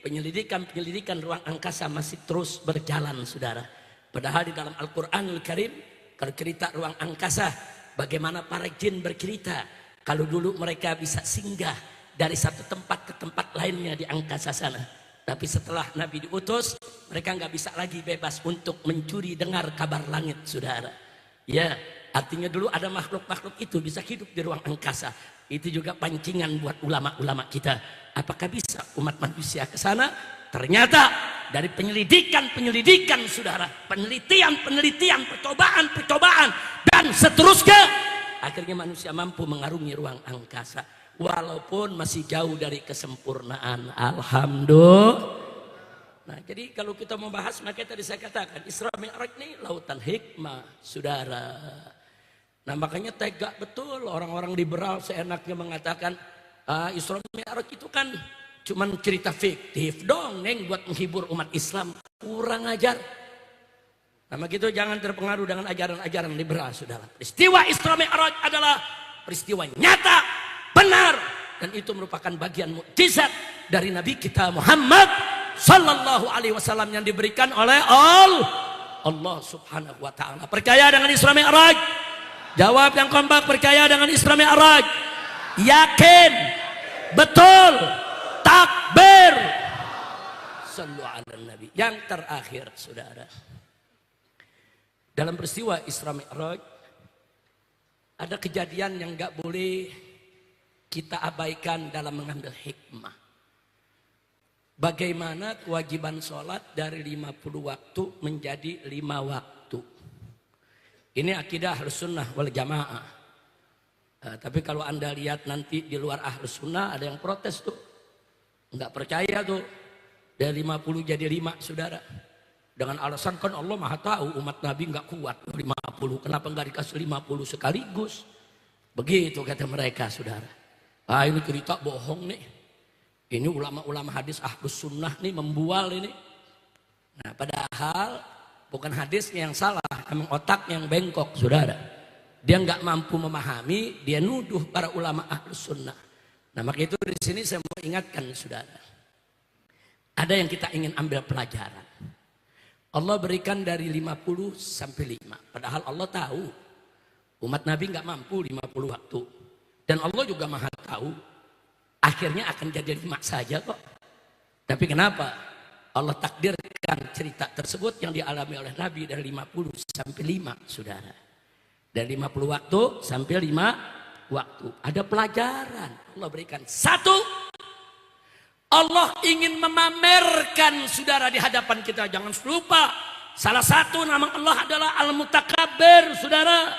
penyelidikan ruang angkasa masih terus berjalan saudara. Padahal di dalam Al-Quranul Karim kalau cerita ruang angkasa, bagaimana para jin bercerita kalau dulu mereka bisa singgah dari satu tempat ke tempat lainnya di angkasa sana. Tapi setelah Nabi diutus, mereka nggak bisa lagi bebas untuk mencuri dengar kabar langit saudara. Ya, artinya dulu ada makhluk-makhluk itu bisa hidup di ruang angkasa. Itu juga pancingan buat ulama-ulama kita. Apakah bisa umat manusia ke sana? Ternyata dari penyelidikan saudara, penelitian, percobaan dan seterusnya, akhirnya manusia mampu mengarungi ruang angkasa. Walaupun masih jauh dari kesempurnaan. Alhamdulillah. Nah, jadi kalau kita mau bahas, maka tadi saya katakan Isra Mi'raj ini lautan hikmah saudara. Nah, makanya tegak betul orang-orang liberal seenaknya mengatakan Isra Mi'raj itu kan cuman cerita fiktif dong neng, buat menghibur umat Islam. Kurang ajar. Nah, begitu jangan terpengaruh dengan ajaran-ajaran liberal saudara. Peristiwa Isra Mi'raj adalah peristiwa nyata, benar, dan itu merupakan bagian mukjizat dari Nabi kita Muhammad sallallahu alaihi wasallam yang diberikan oleh Allah subhanahu wa ta'ala. Percaya dengan Isra Mi'raj? Jawab yang kompak, percaya dengan Isra Mi'raj? Yakin? Betul? Takbir? Sallu ala Nabi. Yang terakhir saudara, dalam peristiwa Isra Mi'raj ada kejadian yang gak boleh kita abaikan dalam mengambil hikmah. Bagaimana kewajiban sholat dari 50 waktu menjadi 5 waktu. Ini akidah Ahlus Sunnah wal Jamaah. Tapi kalau anda lihat nanti di luar Ahlus Sunnah ada yang protes tuh. Enggak percaya tuh. Dari 50 jadi 5 saudara. Dengan alasan kan Allah maha tahu umat Nabi enggak kuat 50. Kenapa enggak dikasih 50 sekaligus? Begitu kata mereka saudara. Ini cerita bohong nih. Ini ulama-ulama hadis Ahlus Sunnah nih membual ini. Nah, padahal bukan hadisnya yang salah, emang otaknya yang bengkok saudara. Dia nggak mampu memahami, dia nuduh para ulama Ahlus Sunnah. Nah, maka itu di sini saya mau ingatkan saudara. Ada yang kita ingin ambil pelajaran. Allah berikan dari 50 sampai 5. Padahal Allah tahu umat Nabi nggak mampu 50 waktu. Dan Allah juga maha tahu akhirnya akan jadi 5 saja kok. Tapi kenapa Allah takdirkan cerita tersebut yang dialami oleh Nabi dari 50 sampai 5 saudara. Dari 50 waktu sampai 5 waktu. Ada pelajaran Allah berikan. 1, Allah ingin memamerkan saudara di hadapan kita. Jangan lupa Salah satu nama Allah adalah Al-Mutakabbir, saudara.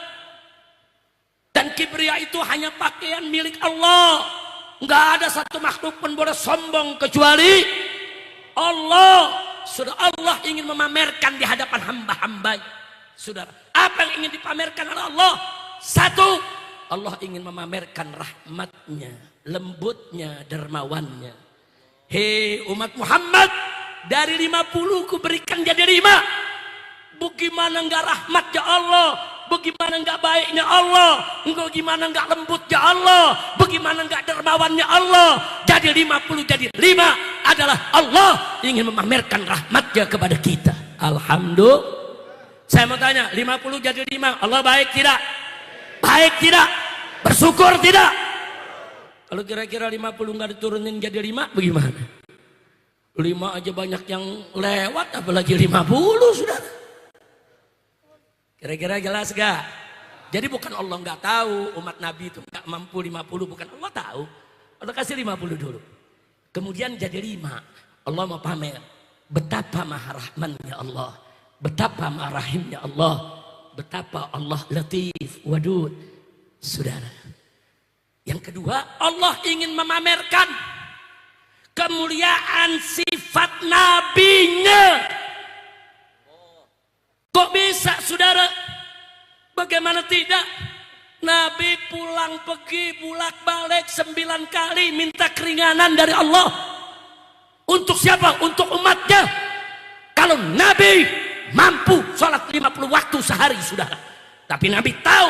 Dan kibria itu hanya pakaian milik Allah. Nggak ada satu makhluk pun boleh sombong kecuali Allah. Sudah, Allah ingin memamerkan di hadapan hamba-hamba. Saudara, apa yang ingin dipamerkan oleh Allah? Satu, Allah ingin memamerkan rahmatnya, lembutnya, dermawannya. Hei umat Muhammad, dari 50 ku berikan jadi 5. Bagaimana enggak rahmatnya Allah? Bagaimana enggak baiknya Allah? Bagaimana enggak lembutnya Allah? Bagaimana enggak dermawannya Allah? Jadi 50 jadi 5 adalah Allah ingin memamerkan rahmatnya kepada kita. Alhamdulillah. Saya mau tanya, 50 jadi 5, Allah baik tidak? Baik tidak? Bersyukur tidak? Kalau kira-kira 50 nggak diturunin jadi 5, bagaimana? 5 aja banyak yang lewat, apalagi 50, sudah. Kira-kira jelas gak? Jadi bukan Allah nggak tahu umat Nabi itu nggak mampu 50, bukan Allah tahu. Allah kasih 50 dulu. Kemudian jadi 5. Allah mau pamer betapa maha rahmannya Allah, betapa maha rahimnya Allah, betapa Allah latif wadud. Saudara, yang kedua, Allah ingin memamerkan kemuliaan sifat nabinya. Kok bisa, saudara? Bagaimana tidak? Nabi pulang pergi bolak-balik 9 kali minta keringanan dari Allah. Untuk siapa? Untuk umatnya. Kalau Nabi mampu sholat 50 waktu sehari, saudara, tapi Nabi tahu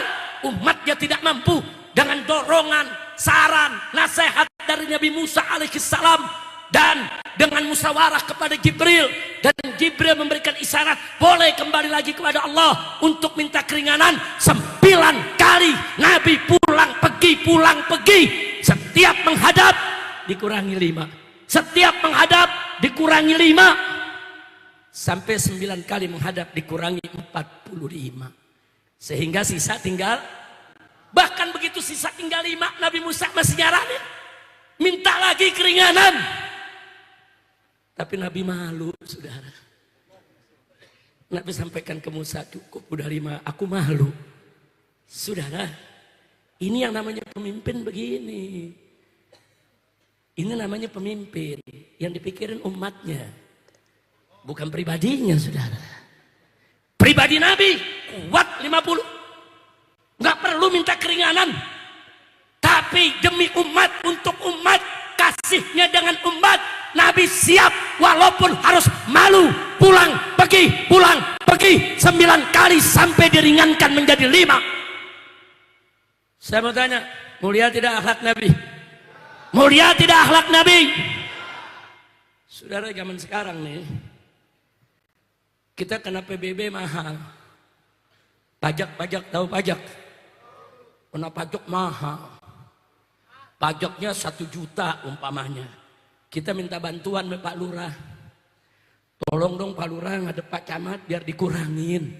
umatnya tidak mampu. Dengan dorongan, saran, nasihat dari Nabi Musa alaihissalam, dan dengan musyawarah kepada Jibril, dan Jibril memberikan isyarat boleh kembali lagi kepada Allah untuk minta keringanan. 9 kali Nabi pulang pergi. Setiap menghadap dikurangi 5, setiap menghadap dikurangi 5, sampai 9 kali menghadap dikurangi 45, sehingga sisa tinggal. Bahkan begitu sisa tinggal 5, Nabi Musa masih nyaranin minta lagi keringanan. Tapi Nabi malu, saudara. Nabi sampaikan ke Musa, cukup udah 5, aku malu. Saudara, ini yang namanya pemimpin begini. Ini namanya pemimpin yang dipikirin umatnya, bukan pribadinya, saudara. Pribadi Nabi kuat 50. Nggak perlu minta keringanan, tapi demi umat, untuk umat, kasihnya dengan umat, Nabi siap walaupun harus malu, pulang pergi 9 kali sampai diringankan menjadi 5. Saya mau tanya, mulia tidak akhlak Nabi? Mulia tidak akhlak Nabi? Saudara, zaman sekarang nih, kita kena PBB mahal. Pajak, tahu pajak? Kena pajak mahal. Pajaknya 1 juta umpamanya. Kita minta bantuan sama Pak Lurah. Tolong dong Pak Lurah ngadep Pak Camat biar dikurangin.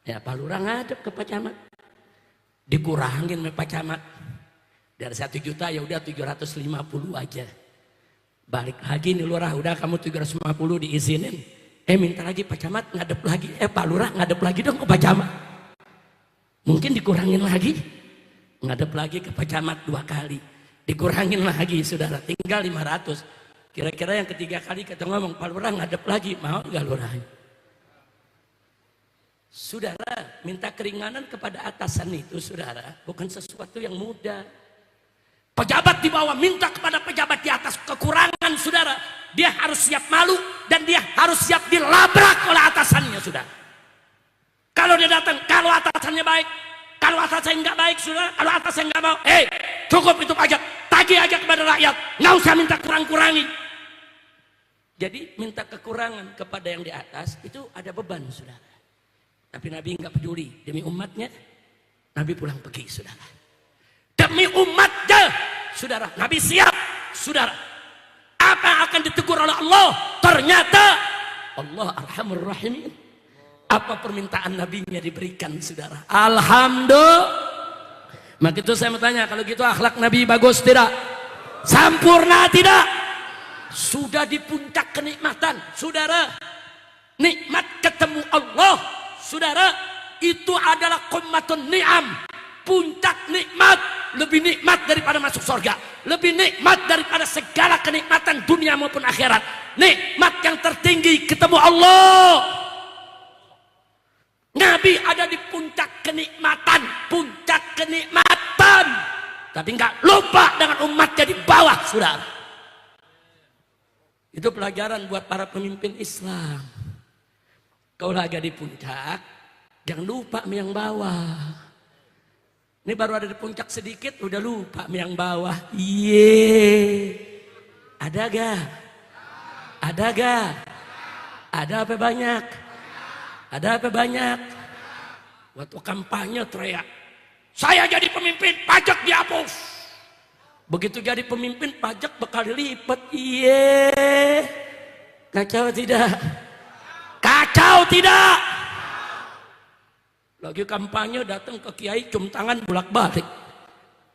Ya Pak Lurah ngadep ke Pak Camat. Dikurangin sama Pak Camat. Dari 1 juta ya udah 750 aja. Balik lagi nih Lurah, udah kamu 750 diizinin. Minta lagi Pak Camat ngadep lagi. Pak Lurah ngadep lagi dong ke Pak Camat. Mungkin dikurangin lagi. Ngadep lagi ke Pak Camat 2 kali. Dikurangin lagi, saudara, tinggal 500. Kira-kira yang ketiga kali kita ngomong, Pak Lurah ngadep lagi, mau gak Lurah? Saudara, minta keringanan kepada atasan itu, saudara, bukan sesuatu yang mudah. Pejabat di bawah minta kepada pejabat di atas kekurangan, saudara, dia harus siap malu dan dia harus siap dilabrak oleh atasannya, saudara. Kalau dia datang, kalau atasannya baik, kalau atasannya nggak baik, saudara, kalau atasannya nggak mau, cukup itu pajak, tagih aja kepada rakyat, nggak usah minta kurang-kurangi. Jadi minta kekurangan kepada yang di atas itu ada beban, saudara. Tapi Nabi nggak peduli, demi umatnya, Nabi pulang pergi, saudara. Demi umatnya, saudara, Nabi siap, saudara. Apa yang akan ditegur oleh Allah? Ternyata Allah Arhamur Rahimin. Apa permintaan nabinya diberikan, saudara. Alhamdulillah. Maka itu saya mau tanya, kalau gitu akhlak Nabi bagus tidak? Sempurna tidak? Sudah di puncak kenikmatan, saudara. Nikmat ketemu Allah, saudara, itu adalah qummatun ni'am, puncak nikmat, lebih nikmat daripada masuk surga, lebih nikmat daripada segala kenikmatan dunia maupun akhirat. Nikmat yang tertinggi ketemu Allah. Nabi ada di puncak kenikmatan, tapi nggak lupa dengan umatnya di bawah, saudara. Itu pelajaran buat para pemimpin Islam. Kau lagi di puncak, jangan lupa sama yang bawah. Ini baru ada di puncak sedikit, udah lupa sama yang bawah. Ada gak? Ada gak? Ada apa banyak? Ada apa banyak? Waktu kampanye teriak, saya jadi pemimpin, pajak dihapus. Begitu jadi pemimpin, pajak bakal dilipat. Kacau tidak? Kacau tidak? Lagi kampanye datang ke kiai, cium tangan bolak-balik.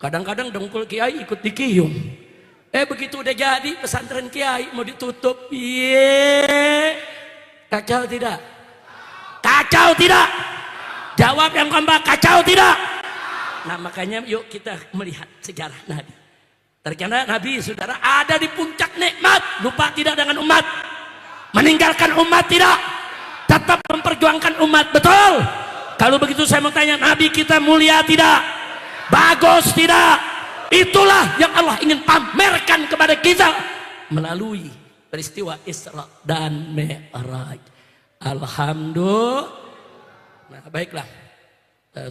Kadang-kadang dengkul kiai ikut dikium. Begitu udah jadi pesantren kiai mau ditutup. Kacau tidak? Kacau tidak? Jawab yang keempat, kacau tidak? Nah makanya yuk kita melihat sejarah Nabi. Ternyata Nabi, saudara, ada di puncak nikmat. Lupa tidak dengan umat? Meninggalkan umat tidak? Tetap memperjuangkan umat, betul? Kalau begitu saya mau tanya, Nabi kita mulia tidak? Bagus tidak? Itulah yang Allah ingin pamerkan kepada kita melalui peristiwa Isra dan Mi'raj. Alhamdulillah. Nah baiklah,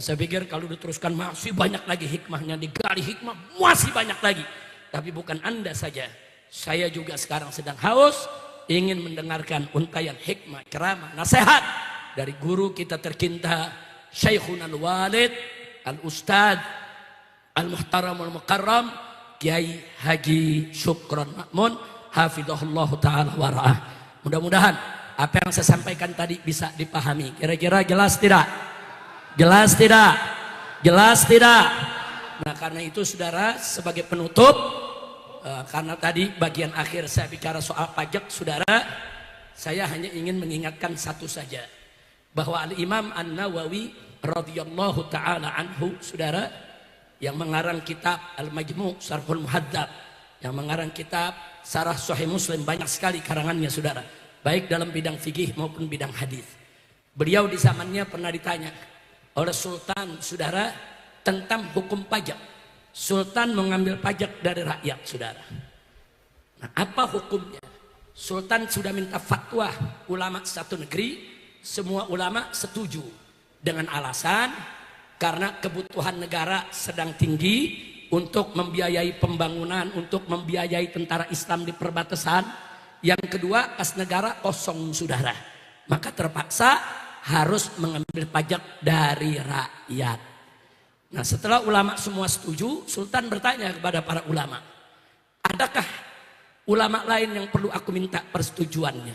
saya pikir kalau diteruskan masih banyak lagi hikmahnya, digali hikmah masih banyak lagi. Tapi bukan Anda saja, saya juga sekarang sedang haus, ingin mendengarkan untayan hikmah, ceramah, nasihat dari guru kita tercinta, Syekhuna Al-Walid Al-Ustadz Al-Muhtaram Al-Mukarram Kiai Haji Syukron Makmun hafizahullah ta'ala wara'ah. Mudah-mudahan apa yang saya sampaikan tadi bisa dipahami. Kira-kira jelas tidak? Jelas tidak? Jelas tidak? Nah karena itu saudara, sebagai penutup, karena tadi bagian akhir saya bicara soal pajak, saudara, saya hanya ingin mengingatkan satu saja, bahwa Al-Imam An-Nawawi radhiyallahu ta'ala anhu, saudara, yang mengarang kitab Al-Majmu' Syarhul Muhadzab, yang mengarang kitab Syarah Sahih Muslim, banyak sekali karangannya, saudara, baik dalam bidang fikih maupun bidang hadis. Beliau di zamannya pernah ditanya oleh Sultan, saudara, tentang hukum pajak. Sultan mengambil pajak dari rakyat, saudara. Nah, apa hukumnya? Sultan sudah minta fatwa ulama satu negeri, semua ulama setuju dengan alasan karena kebutuhan negara sedang tinggi untuk membiayai pembangunan, untuk membiayai tentara Islam di perbatasan. Yang kedua, kas negara kosong, saudara. Maka terpaksa harus mengambil pajak dari rakyat. Nah setelah ulama semua setuju, Sultan bertanya kepada para ulama, adakah ulama lain yang perlu aku minta persetujuannya?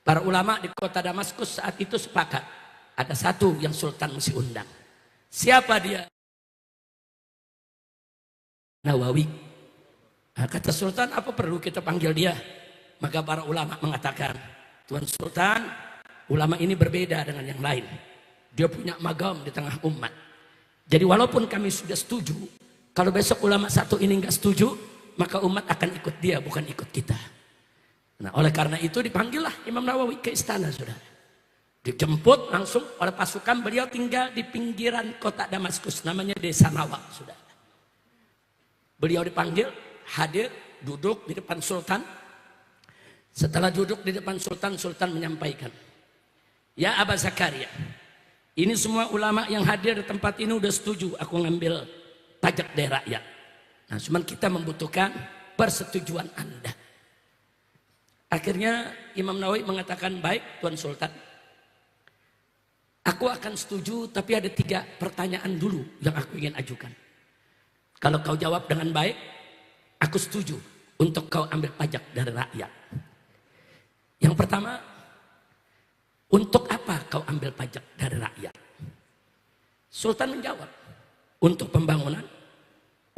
Para ulama di kota Damaskus saat itu sepakat, ada satu yang Sultan mesti undang. Siapa dia? Nawawi. Nah, kata Sultan, apa perlu kita panggil dia? Maka para ulama mengatakan, Tuan Sultan, ulama ini berbeda dengan yang lain. Dia punya magam di tengah umat. Jadi walaupun kami sudah setuju, kalau besok ulama satu ini nggak setuju, maka umat akan ikut dia, bukan ikut kita. Nah oleh karena itu dipanggillah Imam Nawawi ke istana, saudara. Dijemput langsung oleh pasukan, beliau tinggal di pinggiran kota Damaskus, namanya Desa Nawa, saudara. Beliau dipanggil, hadir, duduk di depan Sultan. Setelah duduk di depan Sultan, Sultan menyampaikan, ya Aba Zakaria, ini semua ulama yang hadir di tempat ini udah setuju aku ngambil pajak dari rakyat. Nah cuman kita membutuhkan persetujuan Anda. Akhirnya Imam Nawawi mengatakan, baik Tuan Sultan, aku akan setuju, tapi ada 3 pertanyaan dulu yang aku ingin ajukan. Kalau kau jawab dengan baik, aku setuju untuk kau ambil pajak dari rakyat. Yang pertama, untuk apa kau ambil pajak dari rakyat? Sultan menjawab, untuk pembangunan,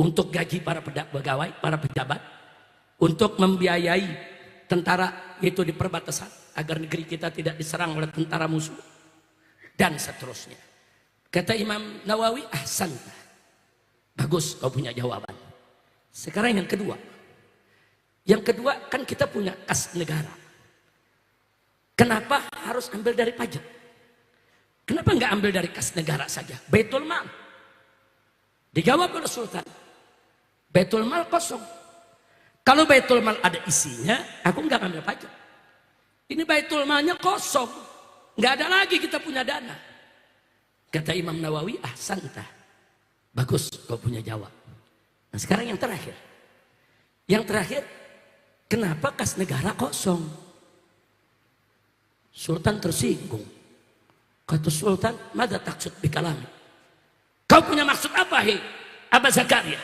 untuk gaji para pegawai, para pejabat, untuk membiayai tentara itu di perbatasan, agar negeri kita tidak diserang oleh tentara musuh dan seterusnya. Kata Imam Nawawi, ahsanta, bagus kau punya jawaban. Sekarang yang kedua. Yang kedua kan kita punya kas negara. Kenapa harus ambil dari pajak? Kenapa nggak ambil dari kas negara saja? Baitul Mal. Dijawab oleh Sultan. Baitul Mal kosong. Kalau Baitul Mal ada isinya, aku nggak ambil pajak. Ini Baitul Malnya kosong. Nggak ada lagi kita punya dana. Kata Imam Nawawi, ahsanta. Bagus kau punya jawab. Nah sekarang yang terakhir. Yang terakhir, kenapa kas negara kosong? Sultan tersinggung. Kata Sultan, mada taksud bikalami? Kau punya maksud apa, hei Aba Zakaria?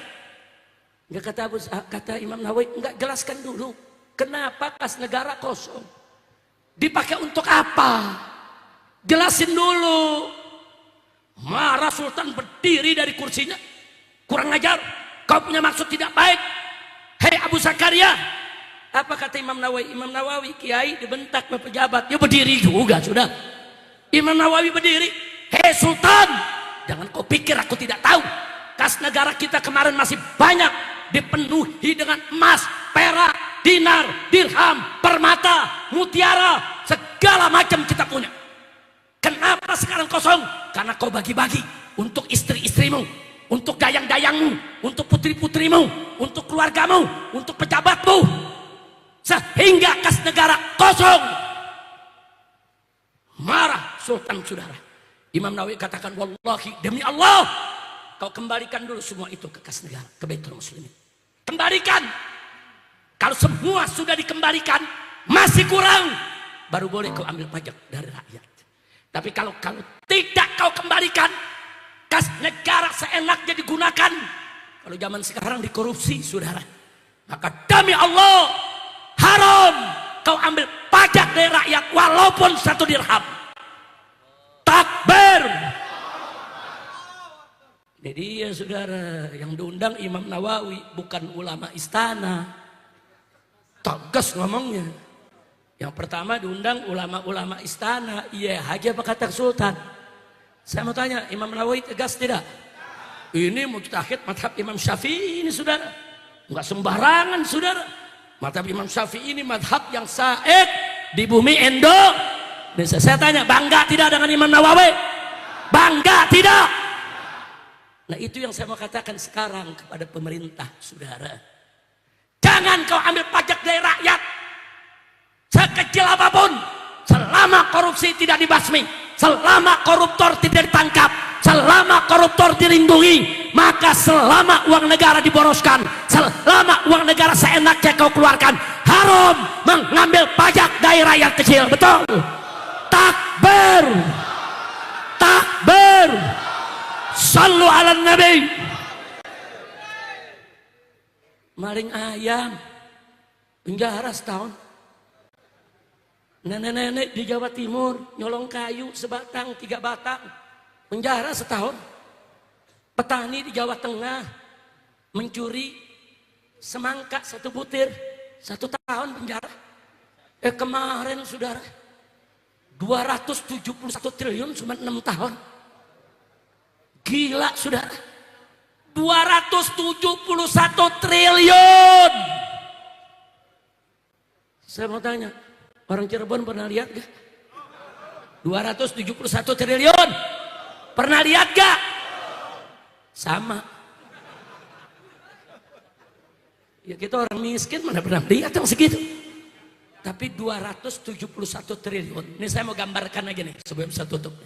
Enggak, kata Imam Nawawi, enggak, jelaskan dulu. Kenapa kas negara kosong? Dipakai untuk apa? Jelasin dulu. Marah Sultan berdiri dari kursinya. Kurang ajar. Kau punya maksud tidak baik. Hei Abu Zakaria. Apa kata Imam Nawawi? Imam Nawawi, kiai dibentak oleh pejabat. Ya berdiri juga sudah. Imam Nawawi berdiri. Hei Sultan, jangan kau pikir aku tidak tahu. Kas negara kita kemarin masih banyak dipenuhi dengan emas, perak, dinar, dirham, permata, mutiara, segala macam kita punya. Kenapa sekarang kosong? Karena kau bagi-bagi untuk istri-istrimu, untuk dayang-dayangmu, untuk putri-putrimu, untuk keluargamu, untuk pejabatmu. Sehingga kas negara kosong. Marah Sultan, saudara. Imam Nawawi katakan, wallahi, demi Allah, kau kembalikan dulu semua itu ke kas negara, ke Baitul Muslimin. Kembalikan. Kalau semua sudah dikembalikan, masih kurang, baru boleh kau ambil pajak dari rakyat. Tapi kalau tidak kau kembalikan, kas negara seenaknya digunakan. Kalau zaman sekarang dikorupsi, saudara, maka demi Allah, haram kau ambil pajak dari rakyat walaupun 1 dirham. Takbir. Ini dia saudara, yang diundang Imam Nawawi, bukan ulama istana. Tegas ngomongnya. Yang pertama diundang ulama-ulama istana. Iya aja apa kata Sultan. Saya mau tanya, Imam Nawawi tegas tidak? Ini mujtahid madhab Imam Syafi'i ini saudara. Enggak sembarangan saudara. Madhab Imam Syafi'i ini madhab yang said di bumi Indonesia. Saya tanya, bangga tidak dengan Imam Nawawi? Bangga tidak? Nah itu yang saya mau katakan sekarang kepada pemerintah, saudara. Jangan kau ambil pajak dari rakyat. Sekecil apapun. Selama korupsi tidak dibasmi. Selama koruptor tidak ditangkap. Selama koruptor dilindungi. Maka selama uang negara diboroskan. Selama uang negara seenaknya kau keluarkan. Haram mengambil pajak dari rakyat kecil. Betul? Takbir. Takbir. Sallu ala Nabi. Maling ayam penjara setahun. Nenek-nenek di Jawa Timur nyolong kayu sebatang 3 batang penjara setahun. Petani di Jawa Tengah mencuri semangka 1 butir 1 tahun penjara. Kemarin saudara 271 triliun cuma 6 tahun. Gila saudara, 271 triliun. Saya mau tanya, orang Cirebon pernah lihat gak? 271 triliun. Pernah lihat gak? Sama. Ya kita orang miskin mana pernah lihat yang segitu. Tapi 271 triliun. Ini saya mau gambarkan aja nih sebelum saya tutup.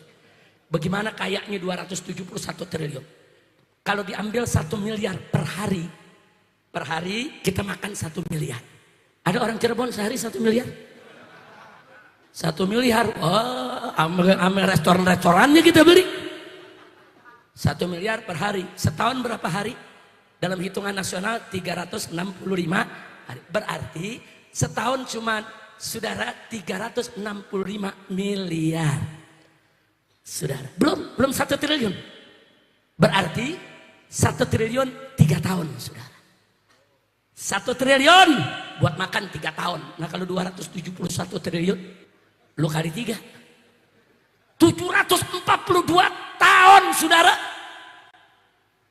Bagaimana kayaknya 271 triliun. Kalau diambil 1 miliar per hari kita makan 1 miliar. Ada orang Cirebon sehari 1 miliar? 1 miliar, oh, ambil restoran-restorannya kita beli. 1 miliar per hari. Setahun berapa hari? Dalam hitungan nasional 365 hari. Berarti setahun cuma saudara 365 miliar. Saudara, belum 1 triliun. Berarti 1 triliun 3 tahun, saudara. 1 triliun buat makan 3 tahun. Nah kalau 271 triliun Lu kali 3. 742 tahun, saudara.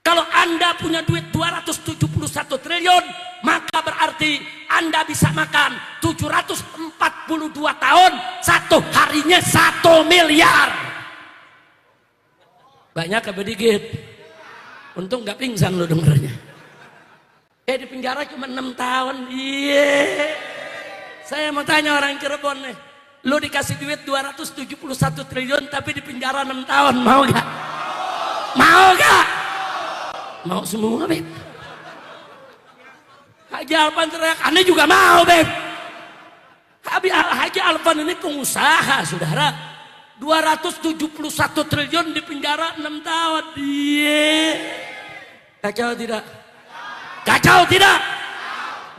Kalau Anda punya duit 271 triliun, maka berarti Anda bisa makan 742 tahun, satu harinya 1 miliar. Banyak apa dikit? Untung gak pingsan lo dengernya. Di penjara cuma 6 tahun. Iya. Saya mau tanya orang Cirebon nih. Lo dikasih duit 271 triliun tapi di penjara 6 tahun, mau gak? Mau gak? Mau semua, Beb. Haji Alvan teriak, Anda juga mau, Beb. Haji Alvan ini pengusaha, saudara. 271 triliun di penjara 6 tahun. Iya. Kacau tidak? Kacau tidak?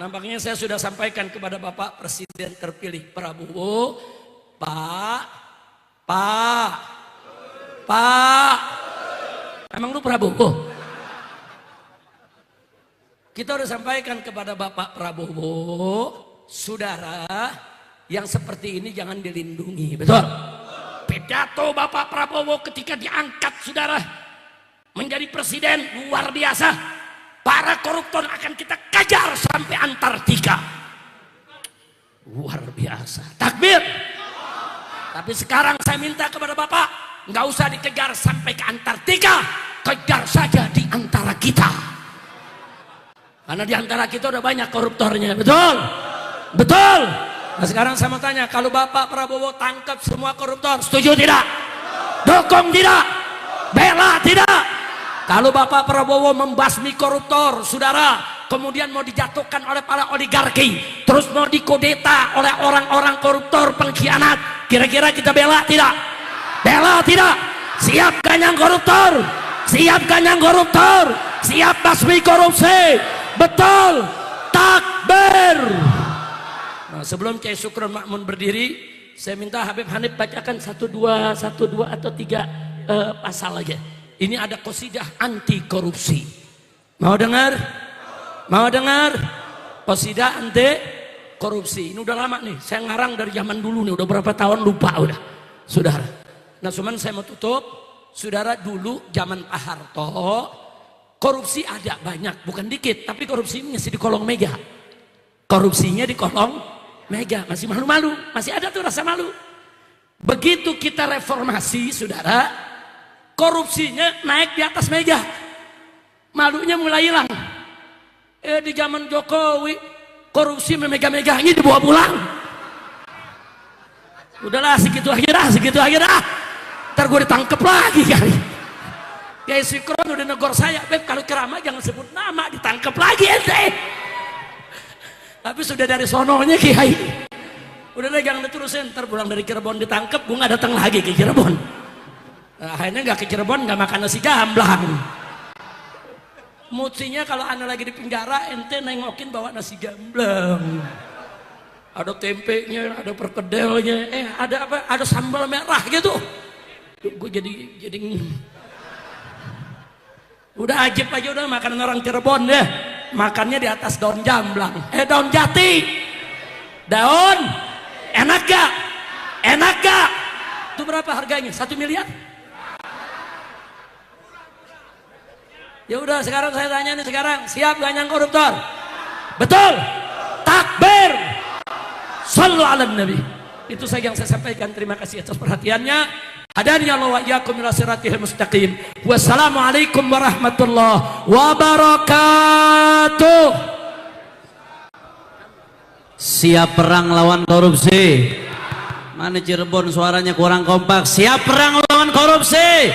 Nampaknya saya sudah sampaikan kepada Bapak Presiden terpilih Prabowo. Pak. Emang lu Prabowo? Kita udah sampaikan kepada Bapak Prabowo, saudara, yang seperti ini jangan dilindungi, betul? Pidato Bapak Prabowo ketika diangkat, saudara, menjadi presiden luar biasa. Para koruptor akan kita kejar sampai Antartika. Luar biasa. Takbir. Tapi sekarang saya minta kepada Bapak, nggak usah dikejar sampai ke Antartika, kejar saja di antara kita. Karena di antara kita udah banyak koruptornya, betul? Betul. Nah sekarang saya mau tanya, kalau Bapak Prabowo tangkap semua koruptor, setuju tidak? Dukung tidak? Bela tidak? Kalau Bapak Prabowo membasmi koruptor, saudara, kemudian mau dijatuhkan oleh para oligarki, terus mau dikodeta oleh orang-orang koruptor pengkhianat, kira-kira kita bela tidak? Bela tidak? Siap ganyang koruptor? Siap ganyang koruptor? Siap basmi korupsi? Betul, takbir. Nah, sebelum Kiai Sukron Makmun berdiri, saya minta Habib Hanif bacakan 1, 2 atau 3 pasal aja. Ini ada qasidah anti korupsi. Mau dengar? Mau dengar? Qasidah anti korupsi. Ini udah lama nih. Saya ngarang dari zaman dulu nih. Udah berapa tahun lupa udah, saudara. Nah, cuman saya mau tutup, saudara. Dulu zaman Pak Harto, korupsi ada banyak, bukan dikit, tapi korupsi masih di kolong meja. Korupsinya di kolong meja, masih malu-malu, masih ada tuh rasa malu. Begitu kita reformasi, saudara, korupsinya naik di atas meja, malunya mulai hilang. Di zaman Jokowi, korupsi memega-meganya dibawa pulang. Udahlah, segitu aja dah. Ntar gue ditangkep lagi kali. Kiai Sukron udah negor saya, Beb, kalau ceramah jangan sebut nama, ditangkap lagi ente. Tapi sudah dari sononya Kiai. Udah deh, jangan diterusin, ntar pulang dari Cirebon ditangkap, gue gak datang lagi ke Cirebon. Nah, akhirnya gak ke Cirebon, gak makan nasi gamblang. Mutsinya kalau anda lagi di penjara, ente nengokin bawa nasi gamblang. Ada tempenya, ada perkedelnya, ada apa? Ada sambal merah gitu. Gue jadi udah ajib aja, udah makanan orang Cirebon deh. Makannya di atas daun jamblang, daun jati. Daun enak gak? Enak gak? Itu berapa harganya? 1 miliar? Ya udah, sekarang saya tanya nih, sekarang siap gak nyang koruptor? Betul? Takbir. Sallu ala nabi. Itu saja yang saya sampaikan. Terima kasih atas perhatiannya. Hadani Allah wa iyyakum ila siratil mustaqim. Wassalamualaikum warahmatullahi wabarakatuh. Siap perang lawan korupsi. Mana Cirebon suaranya kurang kompak. Siap perang lawan korupsi.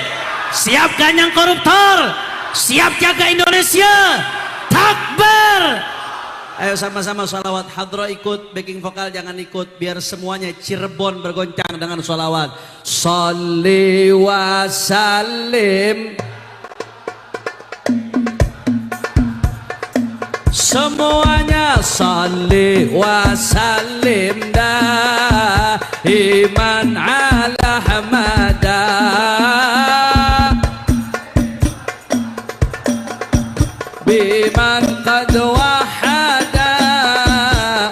Siap ganyang koruptor. Siap jaga Indonesia. Takbir. Ayo sama-sama sholawat. Hadro ikut, backing vokal jangan ikut, biar semuanya Cirebon bergoncang dengan sholawat. Sholli wa sallim. Semuanya sholli wa sallim daiman ala hamada. Biman qad wahada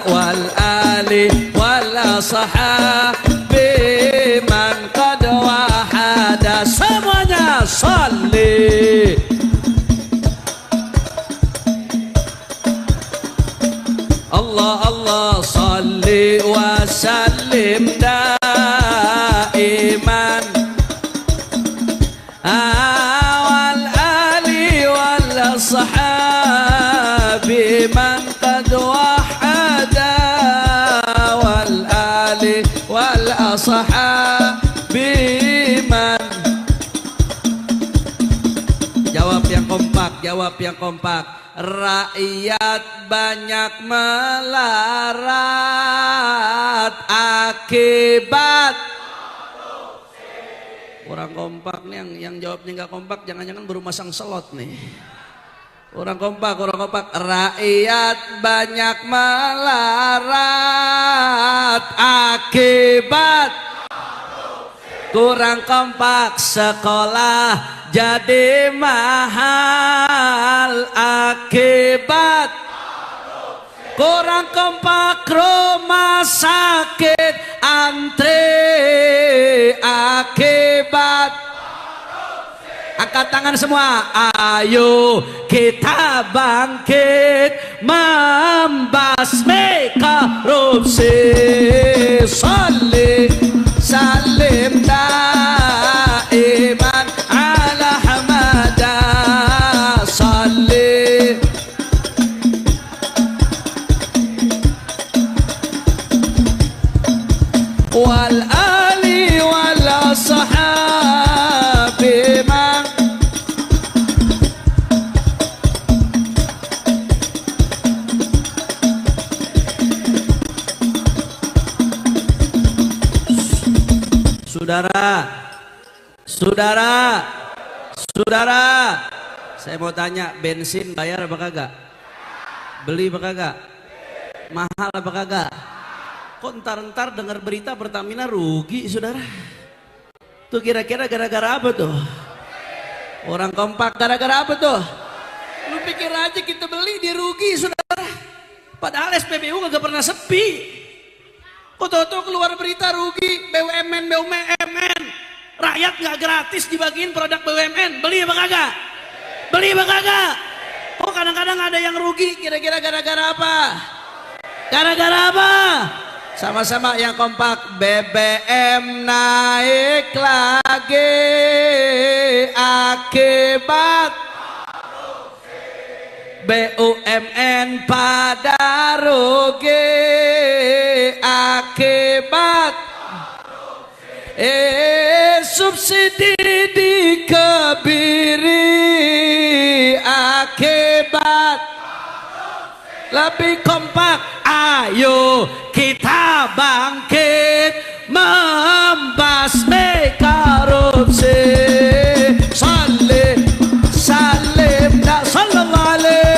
wal ali wal sahab Allah Allah salli wa sallim daiman wal ali wal ashabi man qad wahada wal ali wal ashabi man. Jawab yang kompak. Rakyat banyak melarat akibat orang kompak nih. Yang jawabnya nggak kompak, jangan-jangan baru masang slot nih. Orang kompak. Rakyat banyak melarat akibat kurang kompak. Sekolah jadi mahal akibat kurang kompak. Rumah sakit antri akibat. Angkat tangan semua, ayo kita bangkit membasmi korupsi. Sholli salim daiman ala hamada. Sholli wal ali wal sahabi man. Saudara, saya mau tanya, bensin bayar apa kagak? Beli apa kagak? Mahal apa kagak? Kok ntar dengar berita Pertamina rugi, saudara? Tuh kira-kira gara-gara apa tuh? Orang kompak gara-gara apa tuh? Lu pikir aja kita beli dia rugi, saudara? Padahal SPBU kagak pernah sepi. Kok tau-tau keluar berita rugi, BUMN. Rakyat nggak gratis dibagiin produk BUMN. Beli apa kagak? Oh kadang-kadang ada yang rugi, kira-kira gara-gara apa? Sama-sama yang kompak. BBM naik lagi akibat BUMN pada rugi akibat subsidi dikebiri akibat. Lebih kompak, ayo kita bangkit membasmi korupsi. Sholli salim sallallahu alaihi.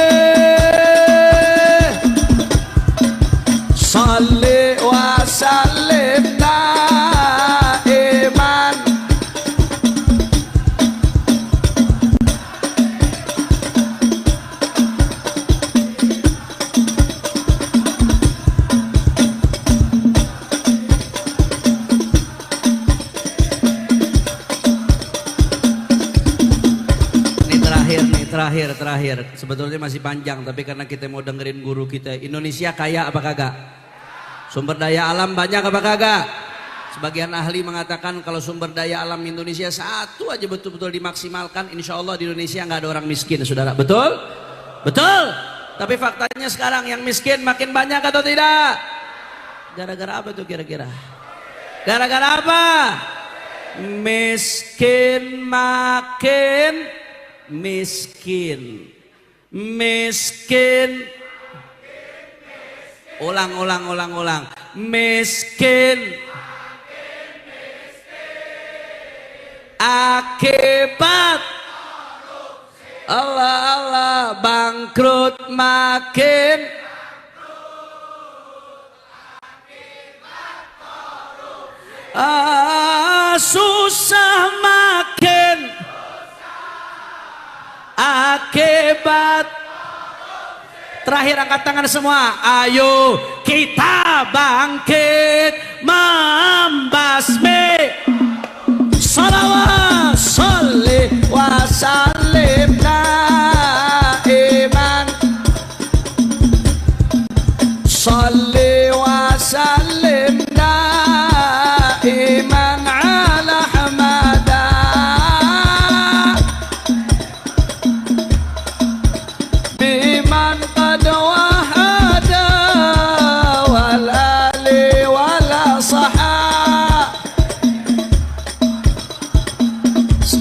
Sholli wa sallim daiman. Terakhir, sebetulnya masih panjang, tapi karena kita mau dengerin guru kita. Indonesia kaya apa kagak? Sumber daya alam banyak apa kagak? Sebagian ahli mengatakan kalau sumber daya alam Indonesia satu aja betul-betul dimaksimalkan, insya Allah di Indonesia nggak ada orang miskin, saudara. Betul? Tapi faktanya sekarang yang miskin makin banyak atau tidak? Gara-gara apa tuh kira-kira? Gara-gara apa? Miskin makin miskin. Ulang. Miskin akibat Allah bangkrut makin susah makin akibat. Terakhir angkat tangan semua, ayo kita bangkit membasmi. Salawat sholli wa sallim daiman.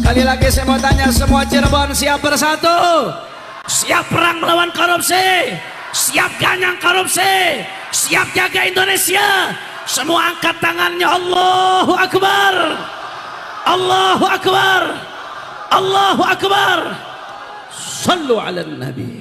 Sekali lagi saya mau tanya semua Cirebon siap bersatu? Siap perang melawan korupsi? Siap ganyang korupsi? Siap jaga Indonesia? Semua angkat tangannya. Allahu Akbar, Allahu Akbar, Allahu Akbar. Sallu ala Nabi.